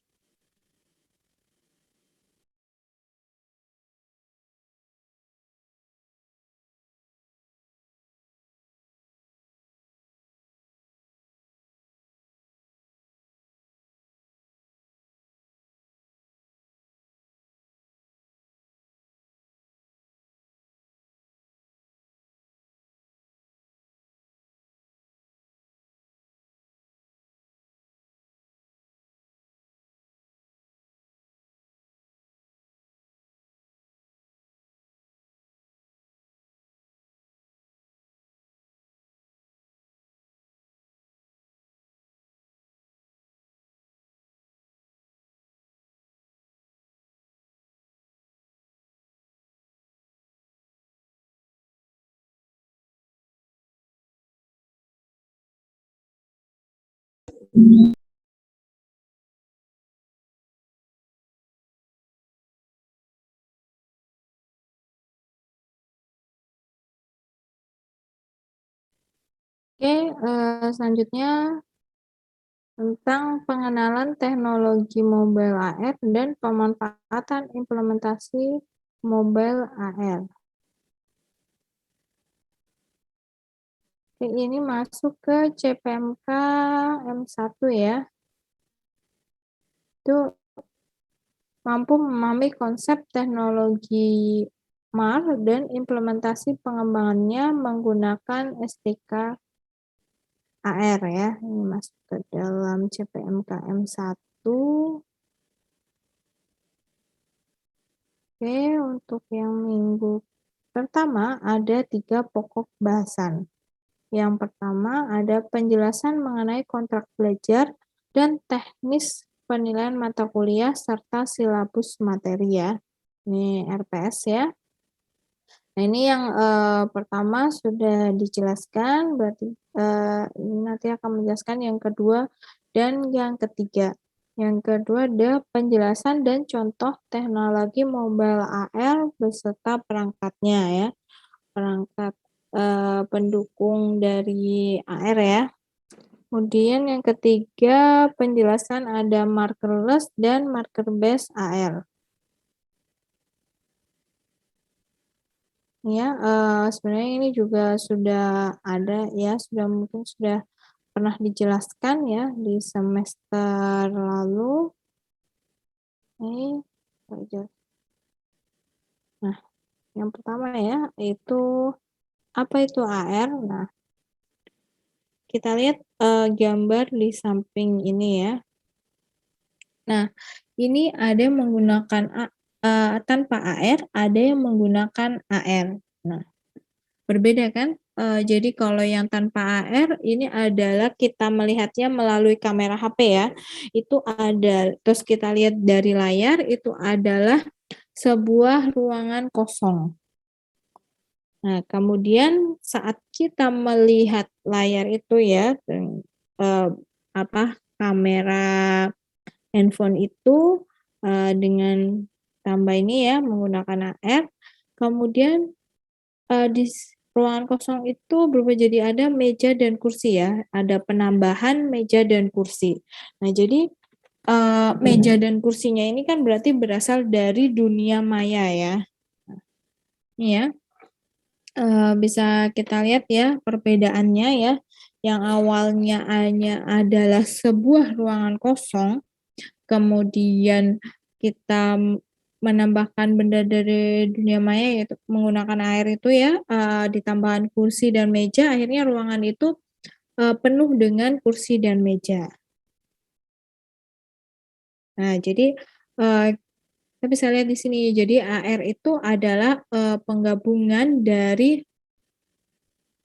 Oke, selanjutnya tentang pengenalan teknologi mobile AR dan pemanfaatan implementasi mobile AR. Oke, ini masuk ke CPMK M1 ya. Itu mampu memahami konsep teknologi MAR dan implementasi pengembangannya menggunakan SDK AR ya. Ini masuk ke dalam CPMK M1. Oke, untuk yang minggu pertama ada 3 pokok bahasan. Yang pertama ada penjelasan mengenai kontrak belajar dan teknis penilaian mata kuliah serta silabus materi ya. Ini RPS ya. Nah, ini yang pertama sudah dijelaskan, berarti ini nanti akan menjelaskan yang kedua dan yang ketiga. Yang kedua ada penjelasan dan contoh teknologi mobile AR beserta perangkatnya ya. Perangkat pendukung dari AR ya. Kemudian yang ketiga penjelasan ada markerless dan marker based AR. Ya, sebenarnya ini juga sudah ada ya, mungkin sudah pernah dijelaskan ya di semester lalu. Ini nah, yang pertama ya itu apa itu AR? Nah, kita lihat gambar di samping ini ya. Nah, ini ada yang menggunakan tanpa AR, ada yang menggunakan AR. Nah, berbeda kan? Jadi kalau yang tanpa AR ini adalah kita melihatnya melalui kamera HP ya. Itu ada, terus kita lihat dari layar itu adalah sebuah ruangan kosong. Nah, kemudian saat kita melihat layar itu ya, kamera handphone itu dengan tambah ini ya, menggunakan AR. Kemudian, di ruangan kosong itu berubah jadi ada meja dan kursi ya, ada penambahan meja dan kursi. Nah jadi, meja dan kursinya ini kan berarti berasal dari dunia maya ya. Nah, ini ya, bisa kita lihat ya perbedaannya ya, yang awalnya hanya adalah sebuah ruangan kosong, kemudian kita menambahkan benda dari dunia maya yaitu menggunakan air itu ya, ditambahkan kursi dan meja, akhirnya ruangan itu, penuh dengan kursi dan meja. Nah jadi, kita bisa lihat di sini, jadi AR itu adalah, penggabungan dari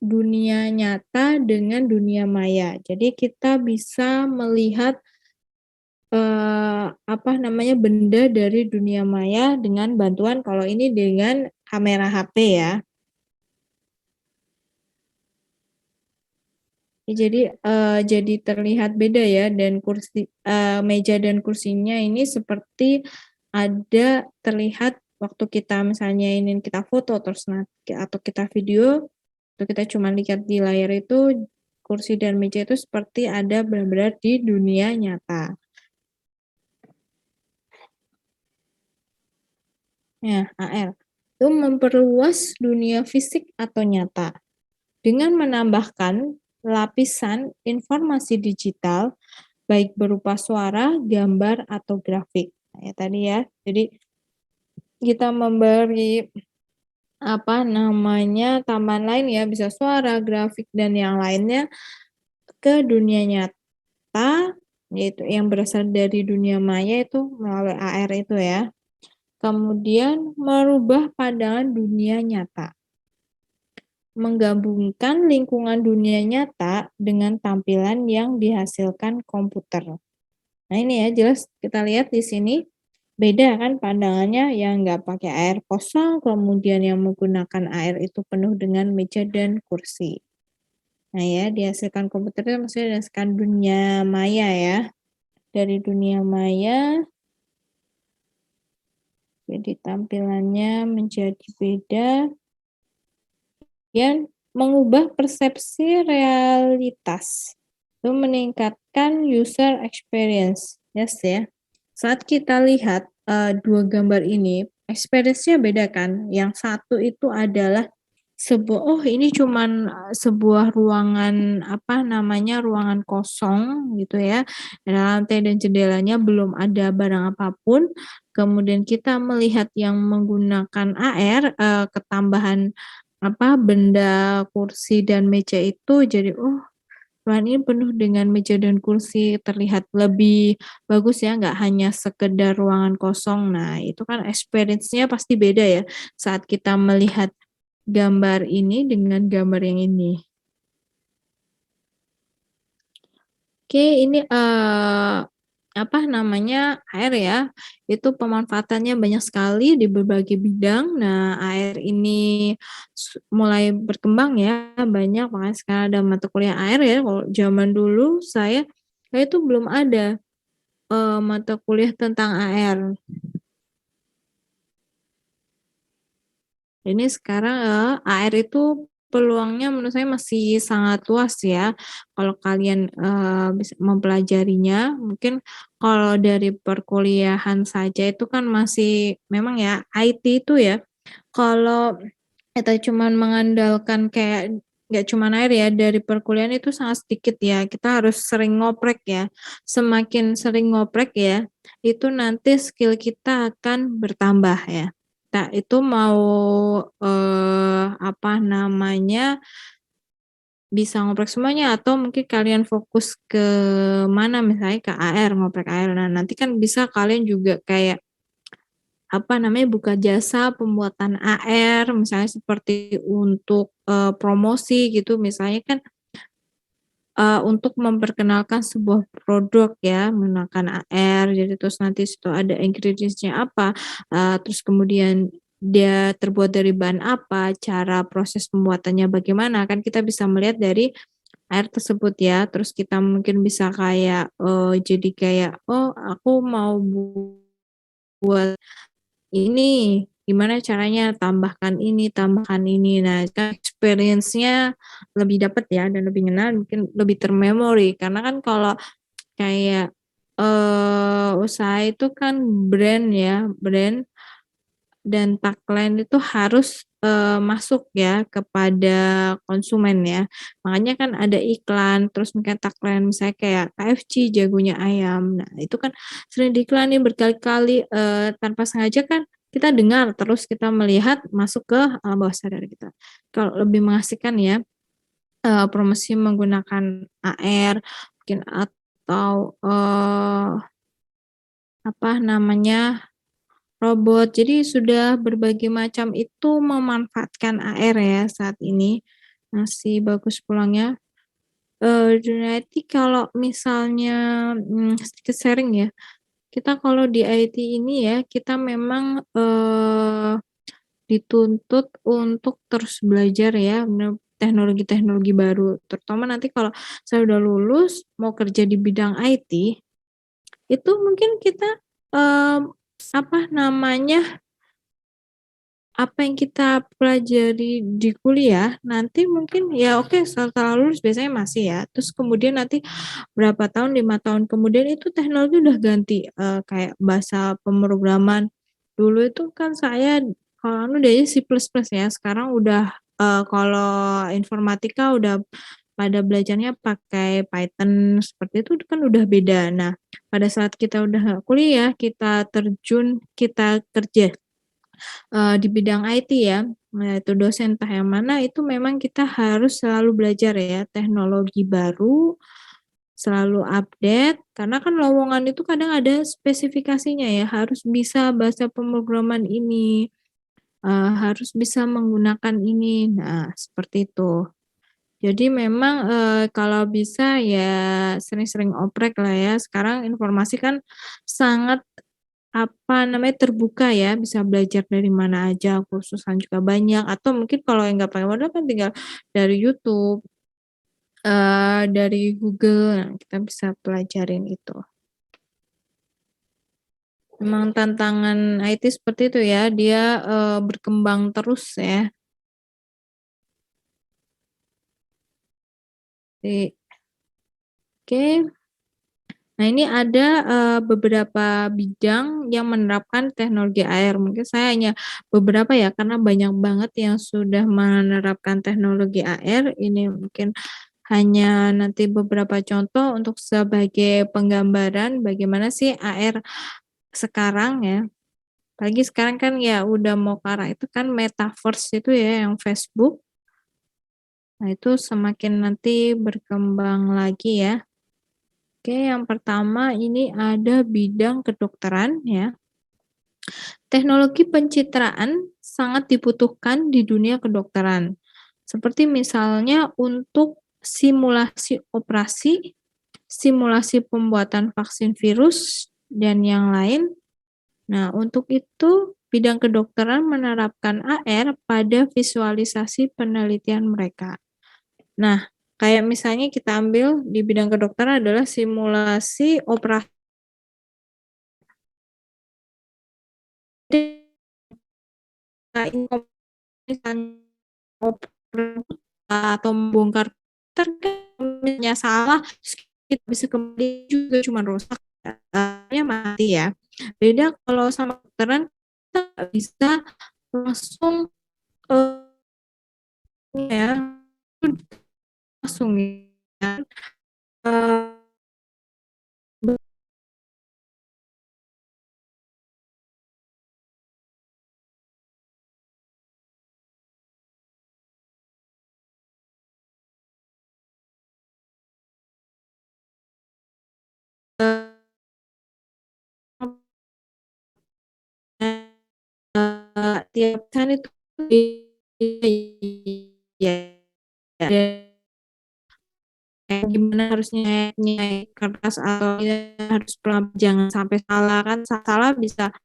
dunia nyata dengan dunia maya. Jadi kita bisa melihat benda dari dunia maya dengan bantuan kalau ini dengan kamera HP ya. Jadi terlihat beda ya dan meja dan kursinya ini seperti ada terlihat waktu kita misalnya ingin kita foto terus atau kita video, atau kita cuma lihat di layar itu, kursi dan meja itu seperti ada benar-benar di dunia nyata. Ya, AR itu memperluas dunia fisik atau nyata dengan menambahkan lapisan informasi digital baik berupa suara, gambar, atau grafik. Nah, ya tadi ya. Jadi kita memberi tambahan lain ya, bisa suara, grafik, dan yang lainnya ke dunia nyata, yaitu yang berasal dari dunia maya itu melalui AR itu ya. Kemudian merubah pandangan dunia nyata. Menggabungkan lingkungan dunia nyata dengan tampilan yang dihasilkan komputer. Nah ini ya jelas kita lihat di sini beda kan pandangannya yang nggak pakai air kosong, kemudian yang menggunakan air itu penuh dengan meja dan kursi. Nah ya dihasilkan komputer itu maksudnya dihasilkan dunia maya ya. Dari dunia maya jadi tampilannya menjadi beda. Kemudian mengubah persepsi realitas, itu meningkatkan user experience, yes ya. Saat kita lihat dua gambar ini, experience-nya beda kan. Yang satu itu adalah ini cuman sebuah ruangan ruangan kosong gitu ya. Ada lantai dan jendelanya belum ada barang apapun. Kemudian kita melihat yang menggunakan AR, ketambahan benda kursi dan meja itu jadi, ruangan ini penuh dengan meja dan kursi, terlihat lebih bagus ya, nggak hanya sekedar ruangan kosong. Nah, itu kan experience-nya pasti beda ya, saat kita melihat gambar ini dengan gambar yang ini. Oke, ini, AR ya, itu pemanfaatannya banyak sekali di berbagai bidang. Nah, AR ini mulai berkembang ya, banyak, makanya sekarang ada mata kuliah AR ya. Kalau zaman dulu saya itu belum ada, mata kuliah tentang AR. Ini sekarang, AR itu peluangnya menurut saya masih sangat luas ya, kalau kalian, bisa mempelajarinya. Mungkin kalau dari perkuliahan saja itu kan masih memang ya IT itu ya, kalau kita cuman mengandalkan kayak nggak cuman AR ya, dari perkuliahan itu sangat sedikit ya, kita harus sering ngoprek ya. Semakin sering ngoprek ya, itu nanti skill kita akan bertambah ya. Kita itu mau, bisa ngoprek semuanya atau mungkin kalian fokus ke mana, misalnya ke AR, ngoprek AR. Nah, nanti kan bisa kalian juga kayak, buka jasa pembuatan AR, misalnya seperti untuk, promosi gitu, misalnya kan, untuk memperkenalkan sebuah produk ya menggunakan AR, jadi terus nanti situ ada ingredients-nya apa, terus kemudian dia terbuat dari bahan apa, cara proses pembuatannya bagaimana, kan kita bisa melihat dari AR tersebut ya. Terus kita mungkin bisa kayak, jadi kayak, "Oh aku mau buat ini, gimana caranya tambahkan ini, tambahkan ini. Nah, kan experience-nya lebih dapat ya dan lebih ngena, mungkin lebih termemori karena kan kalau kayak, usaha itu kan brand ya, brand dan tagline itu harus, masuk ya kepada konsumen ya. Makanya kan ada iklan, terus mungkin tagline misalnya kayak KFC jagonya ayam. Nah, itu kan sering diiklanin berkali-kali, tanpa sengaja kan kita dengar, terus kita melihat masuk ke alam bawah sadar kita. Kalau lebih mengasihkan ya, promosi menggunakan AR mungkin atau, apa namanya, robot. Jadi sudah berbagai macam itu memanfaatkan AR ya saat ini, masih bagus pulangnya. Dunia IT kalau misalnya, sedikit sharing ya, kita kalau di IT ini ya, kita memang, dituntut untuk terus belajar ya, teknologi-teknologi baru, terutama nanti kalau saya udah lulus mau kerja di bidang IT, itu mungkin kita, apa namanya, apa yang kita pelajari di kuliah, nanti mungkin ya oke setelah lulus biasanya masih ya, terus kemudian nanti berapa tahun, 5 tahun kemudian itu teknologi udah ganti, kayak bahasa pemrograman. Dulu itu kan saya kalau anu dia C++ ya, sekarang udah, kalau informatika udah pada belajarnya pakai Python, seperti itu kan udah beda. Nah, pada saat kita udah kuliah, kita terjun, kita kerja di bidang IT ya, itu dosen entah yang mana, itu memang kita harus selalu belajar ya, teknologi baru, selalu update, karena kan lowongan itu kadang ada spesifikasinya ya, harus bisa bahasa pemrograman ini, harus bisa menggunakan ini. Nah, seperti itu. Jadi memang, kalau bisa ya sering-sering oprek lah ya, sekarang informasi kan sangat apa namanya, terbuka ya, bisa belajar dari mana aja, kursusan juga banyak, atau mungkin kalau yang nggak pakai modal kan tinggal dari YouTube, dari Google, nah kita bisa pelajarin itu. Memang tantangan IT seperti itu ya, dia, berkembang terus ya. Oke. Nah ini ada, beberapa bidang yang menerapkan teknologi AR, mungkin saya hanya beberapa ya, karena banyak banget yang sudah menerapkan teknologi AR, ini mungkin hanya nanti beberapa contoh untuk sebagai penggambaran bagaimana sih AR sekarang ya, apalagi sekarang kan ya udah mau ke arah itu kan metaverse itu ya yang Facebook, nah itu semakin nanti berkembang lagi ya. Oke, yang pertama ini ada bidang kedokteran ya. Teknologi pencitraan sangat dibutuhkan di dunia kedokteran. Seperti misalnya untuk simulasi operasi, simulasi pembuatan vaksin virus, dan yang lain. Nah, untuk itu bidang kedokteran menerapkan AR pada visualisasi penelitian mereka. Nah, kayak misalnya kita ambil di bidang kedokteran adalah simulasi operasi atau membongkar kan misalnya salah kita bisa kembali juga cuman rusak mati ya. Beda kalau sama kedokteran kita nggak bisa langsung, ya langsung ya, tiap kan itu ya kayak gimana harusnya nyai kertas atau ya harus pelan jangan sampai salah, kan salah bisa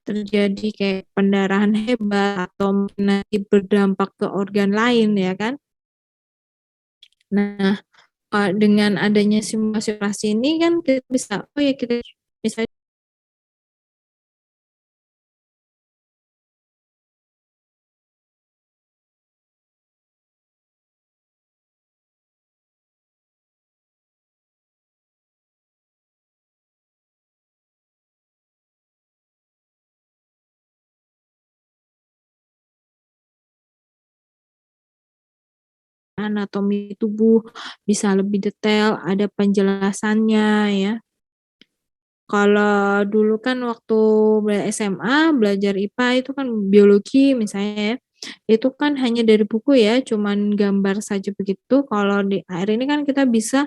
terjadi kayak pendarahan hebat atau mungkin nanti berdampak ke organ lain ya kan. Nah, dengan adanya simulasi operasi ini kan kita bisa, oh ya kita bisa anatomi tubuh, bisa lebih detail, ada penjelasannya ya. Kalau dulu kan waktu SMA belajar IPA itu kan biologi misalnya ya, itu kan hanya dari buku ya, cuman gambar saja begitu. Kalau di akhir ini kan kita bisa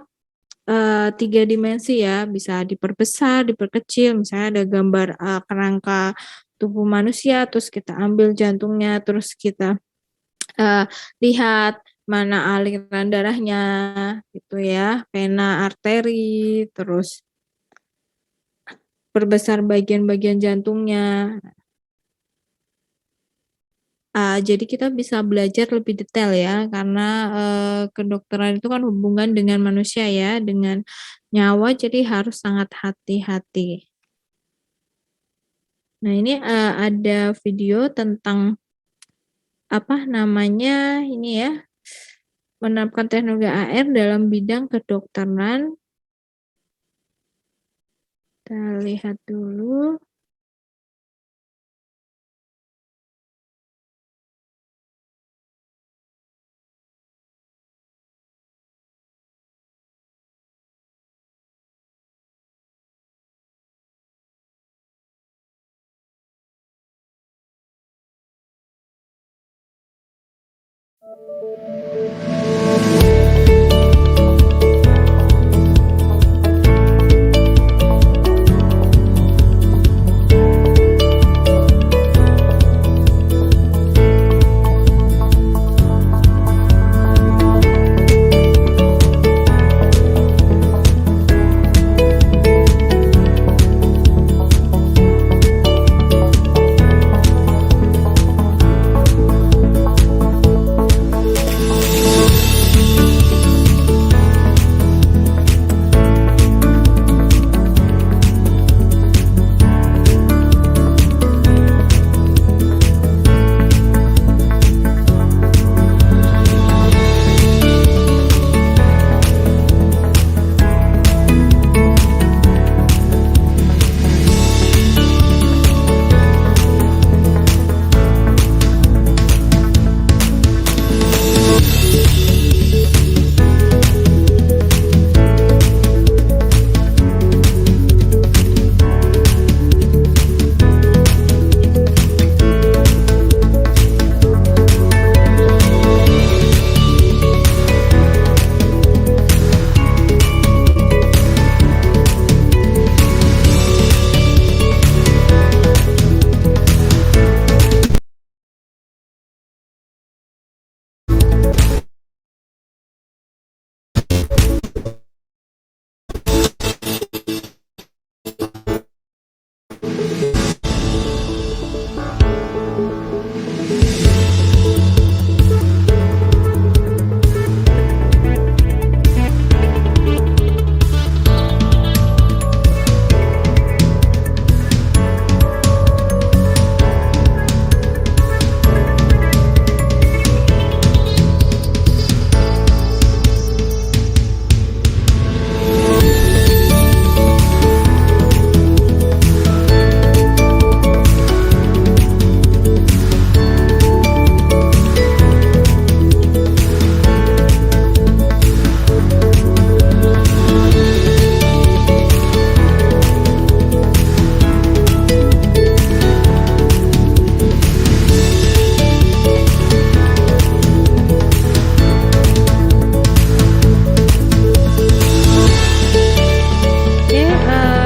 3 dimensi ya, bisa diperbesar, diperkecil, misalnya ada gambar kerangka tubuh manusia, terus kita ambil jantungnya, terus kita lihat mana aliran darahnya gitu ya, vena, arteri, terus perbesar bagian-bagian jantungnya. Jadi kita bisa belajar lebih detail ya, karena kedokteran itu kan hubungan dengan manusia ya, dengan nyawa, jadi harus sangat hati-hati. Nah ini ada video tentang apa namanya ini ya, menerapkan teknologi AR dalam bidang kedokteran. Kita lihat dulu.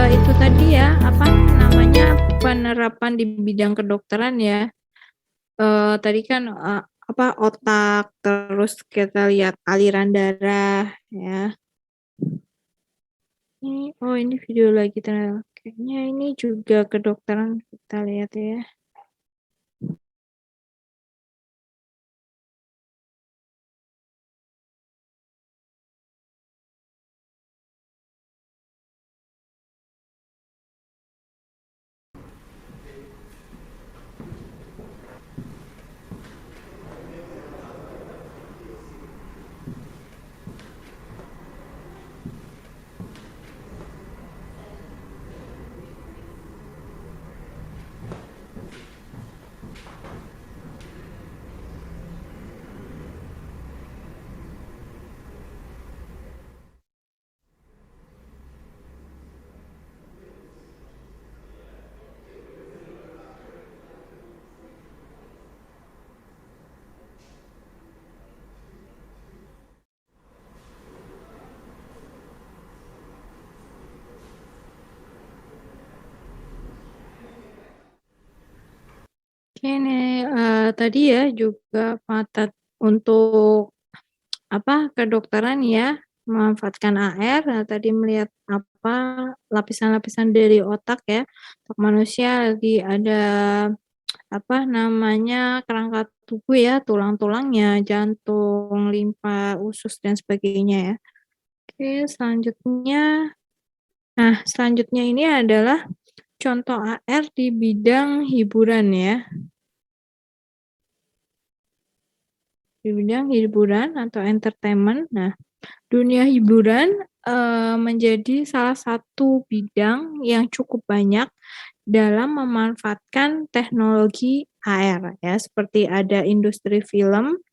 Itu tadi ya, apa namanya, penerapan di bidang kedokteran ya. Tadi kan apa otak, terus kita lihat aliran darah ya. Ini video lagi kayaknya ini juga kedokteran, kita lihat ya. Oke nih, tadi ya juga untuk kedokteran ya, memanfaatkan AR, tadi melihat lapisan-lapisan dari otak ya, otak manusia lagi ada kerangka tubuh ya, tulang-tulangnya, jantung, limfa, usus dan sebagainya ya. Oke, selanjutnya ini adalah contoh AR di bidang hiburan ya. Di bidang hiburan atau entertainment. Nah, dunia hiburan, menjadi salah satu bidang yang cukup banyak dalam memanfaatkan teknologi AR ya, seperti ada industri film,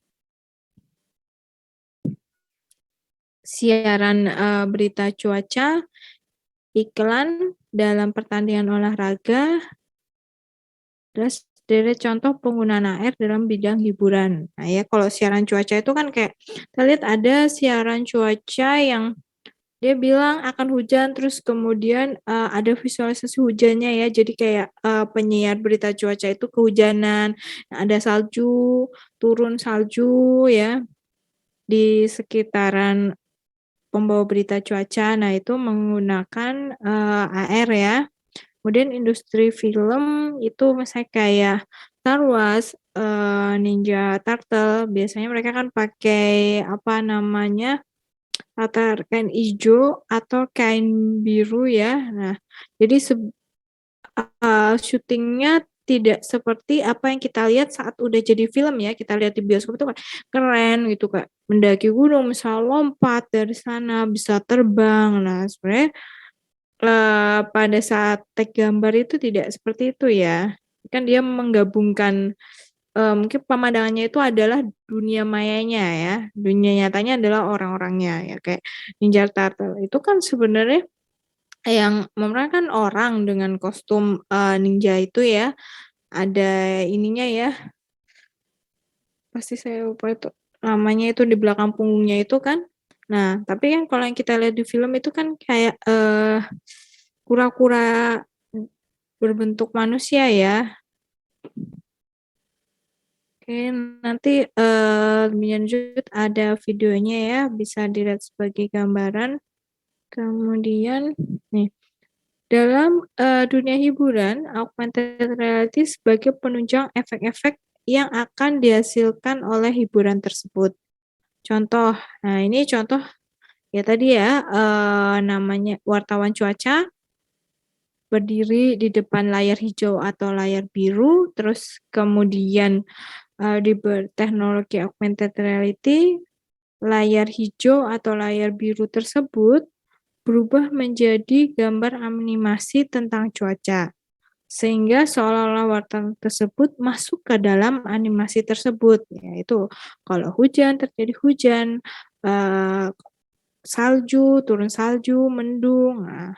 siaran, berita cuaca, iklan dalam pertandingan olahraga, terus dari contoh penggunaan AR dalam bidang hiburan. Nah ya, kalau siaran cuaca itu kan kayak kita lihat ada siaran cuaca yang dia bilang akan hujan, terus kemudian, ada visualisasi hujannya ya. Jadi kayak, penyiar berita cuaca itu kehujanan, ada salju, turun salju ya, di sekitaran pembawa berita cuaca. Nah, itu menggunakan, AR ya. Kemudian industri film itu misalnya kayak Star Wars, Ninja Turtle, biasanya mereka kan pakai kain ijo atau kain biru ya. Nah, jadi syutingnya tidak seperti apa yang kita lihat saat udah jadi film ya, kita lihat di bioskop itu kan keren gitu, Kak, mendaki gunung, misal lompat dari sana, bisa terbang. Nah, sebenarnya, pada saat take gambar itu tidak seperti itu ya. Kan dia menggabungkan, mungkin pemandangannya itu adalah dunia mayanya ya, dunia nyatanya adalah orang-orangnya ya, kayak Ninja Turtle. Itu kan sebenarnya yang memerankan orang dengan kostum, ninja itu ya, ada ininya ya, pasti saya lupa itu namanya itu di belakang punggungnya itu kan. Nah, tapi kan kalau yang kita lihat di film itu kan kayak, kura-kura berbentuk manusia ya. Oke, nanti, lebih lanjut ada videonya ya, bisa dilihat sebagai gambaran. Kemudian nih, dalam, dunia hiburan, augmented reality sebagai penunjang efek-efek yang akan dihasilkan oleh hiburan tersebut. Contoh, nah ini contoh ya tadi ya, namanya wartawan cuaca berdiri di depan layar hijau atau layar biru, terus kemudian, di teknologi augmented reality, layar hijau atau layar biru tersebut berubah menjadi gambar animasi tentang cuaca, sehingga seolah-olah wartawan tersebut masuk ke dalam animasi tersebut, yaitu kalau hujan terjadi hujan, eee, salju, turun salju, mendung. Nah,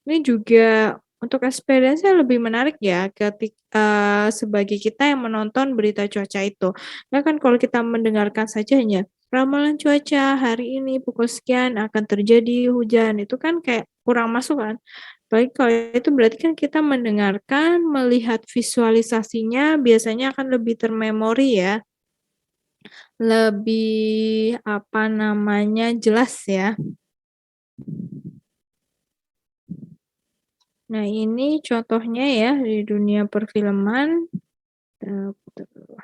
ini juga untuk experience-nya lebih menarik ya sebagai kita yang menonton berita cuaca itu. Nah kan kalau kita mendengarkan saja hanya, "Ramalan cuaca hari ini pukul sekian akan terjadi hujan," itu kan kayak kurang masuk kan. Apalagi kalau itu berarti kan kita mendengarkan, melihat visualisasinya biasanya akan lebih termemori ya, lebih jelas ya. Nah, ini contohnya ya di dunia perfilman. Putar dulu.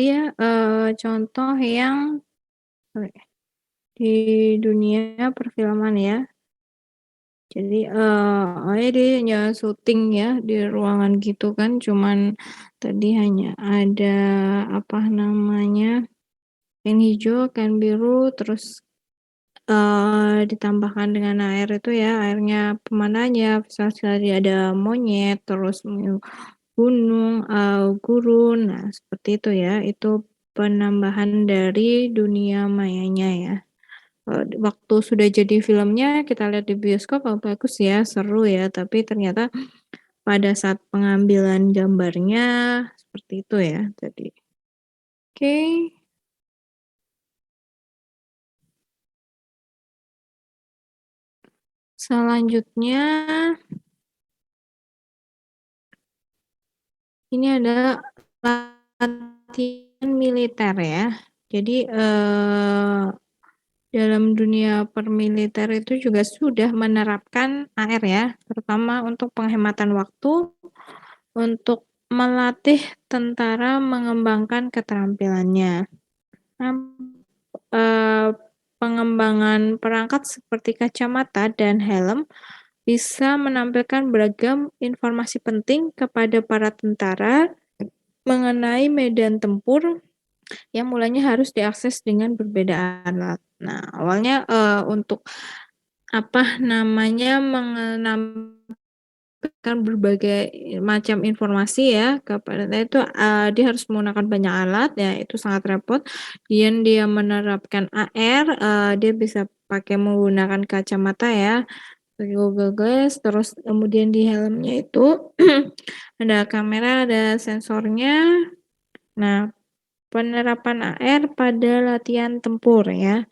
Jadi ya, contoh yang di dunia perfilman ya. Jadi, awalnya dia hanya syuting ya di ruangan gitu kan, cuman tadi hanya ada, apa namanya, kain hijau, kain biru, terus, ditambahkan dengan air itu ya, airnya pemandangannya tadi ada monyet, terus gunung, gurun, nah seperti itu ya, itu penambahan dari dunia mayanya ya. Waktu sudah jadi filmnya kita lihat di bioskop, oh bagus ya, seru ya, tapi ternyata pada saat pengambilan gambarnya seperti itu ya tadi. Oke. Selanjutnya ini adalah latihan militer ya. Jadi, dalam dunia permiliter itu juga sudah menerapkan AR ya, terutama untuk penghematan waktu, untuk melatih tentara mengembangkan keterampilannya. Nah, pengembangan perangkat seperti kacamata dan helm bisa menampilkan beragam informasi penting kepada para tentara mengenai medan tempur yang mulanya harus diakses dengan berbeda alat. Nah, awalnya, untuk apa namanya, berbagai macam informasi ya kepada itu, dia harus menggunakan banyak alat ya, itu sangat repot. Kemudian dia menerapkan AR, dia bisa pakai menggunakan kacamata ya, pakai Google Glass, terus kemudian di helmnya itu ada kamera, ada sensornya. Nah, penerapan AR pada latihan tempur ya,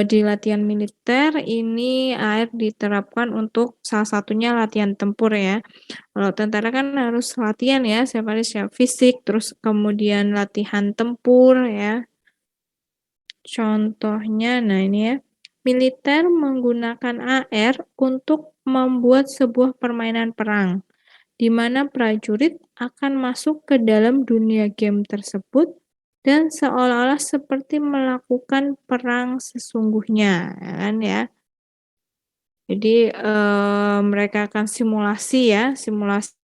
di latihan militer ini AR diterapkan untuk salah satunya latihan tempur ya. Kalau tentara kan harus latihan ya, setiap hari secara fisik, terus kemudian latihan tempur ya. Contohnya, nah ini ya, militer menggunakan AR untuk membuat sebuah permainan perang, di mana prajurit akan masuk ke dalam dunia game tersebut dan seolah-olah seperti melakukan perang sesungguhnya, ya kan ya. Jadi, mereka akan simulasi ya, simulasi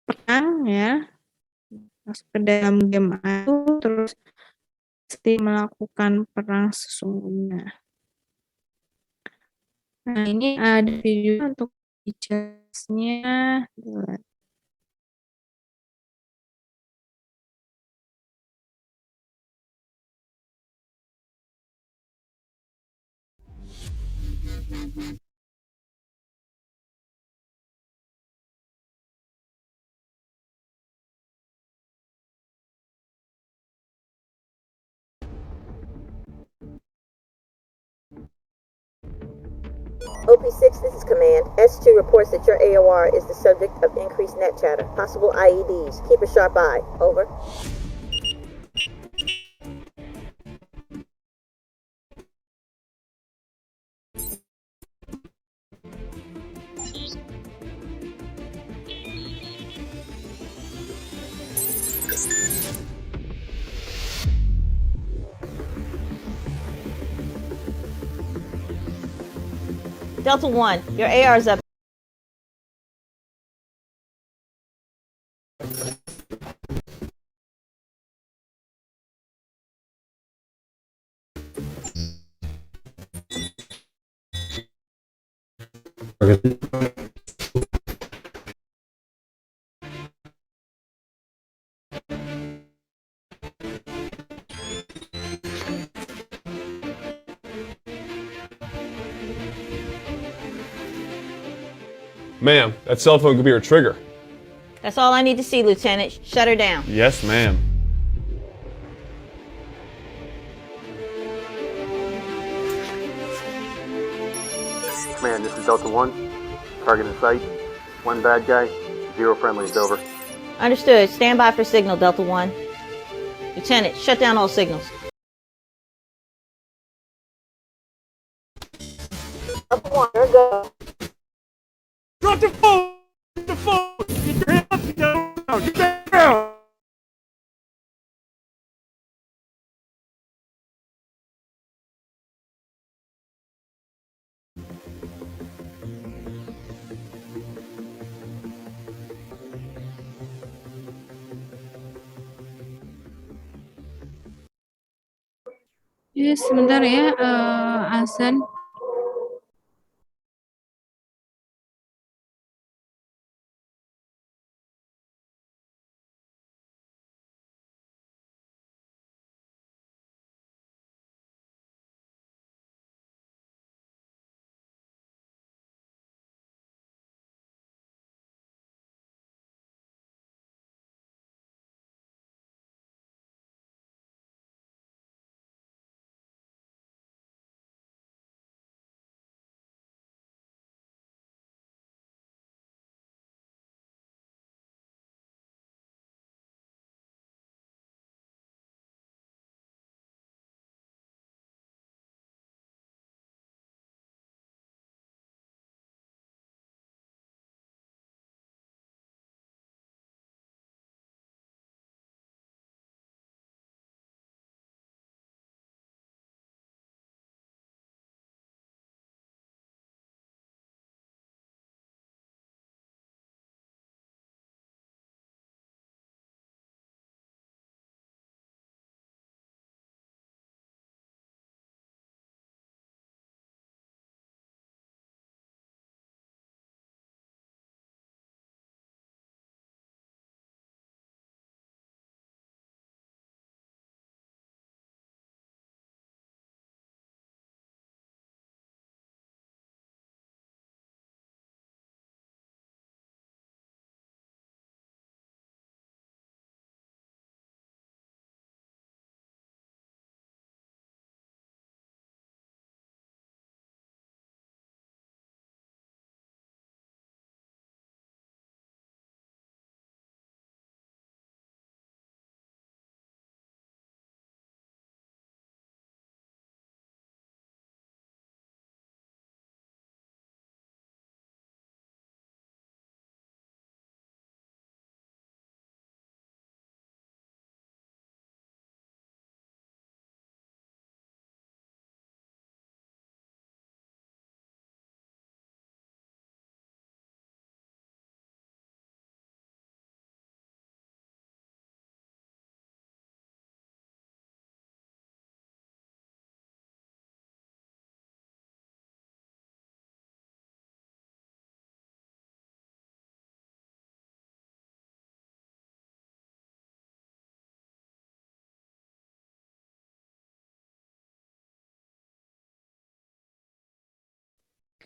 perang ya, masuk ke dalam game itu, terus pasti melakukan perang sesungguhnya. Nah, ini ada video untuk features-nya. OP6, this is Command. S2 reports that your AOR is the subject of increased net chatter. Possible IEDs. Keep a sharp eye. Over. Delta 1, your AR is up. Ma'am, that cell phone could be her trigger. That's all I need to see, Lieutenant. Shut her down. Yes, ma'am. Command, this is Delta 1. Target in sight. 1 bad guy, 0 friendlies, over. Understood. Stand by for signal, Delta 1. Lieutenant, shut down all signals. Delta 1, here we go. Drop the phone! The phone! down! Get down! Sebentar ya, Hasan.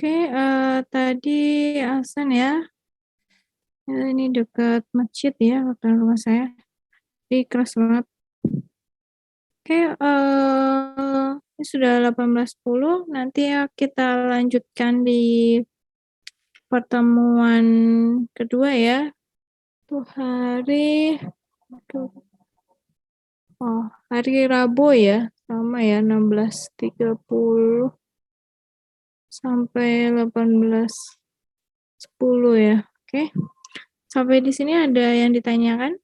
Oke, tadi Hasan ya. Ini dekat masjid ya, dekat rumah saya. Jadi keras banget. Oke, ini sudah 18.10. Nanti ya kita lanjutkan di pertemuan kedua ya. Tuh hari Rabu ya, sama ya 16.30 sampai 18.10 ya. Oke. Sampai di sini ada yang ditanyakan?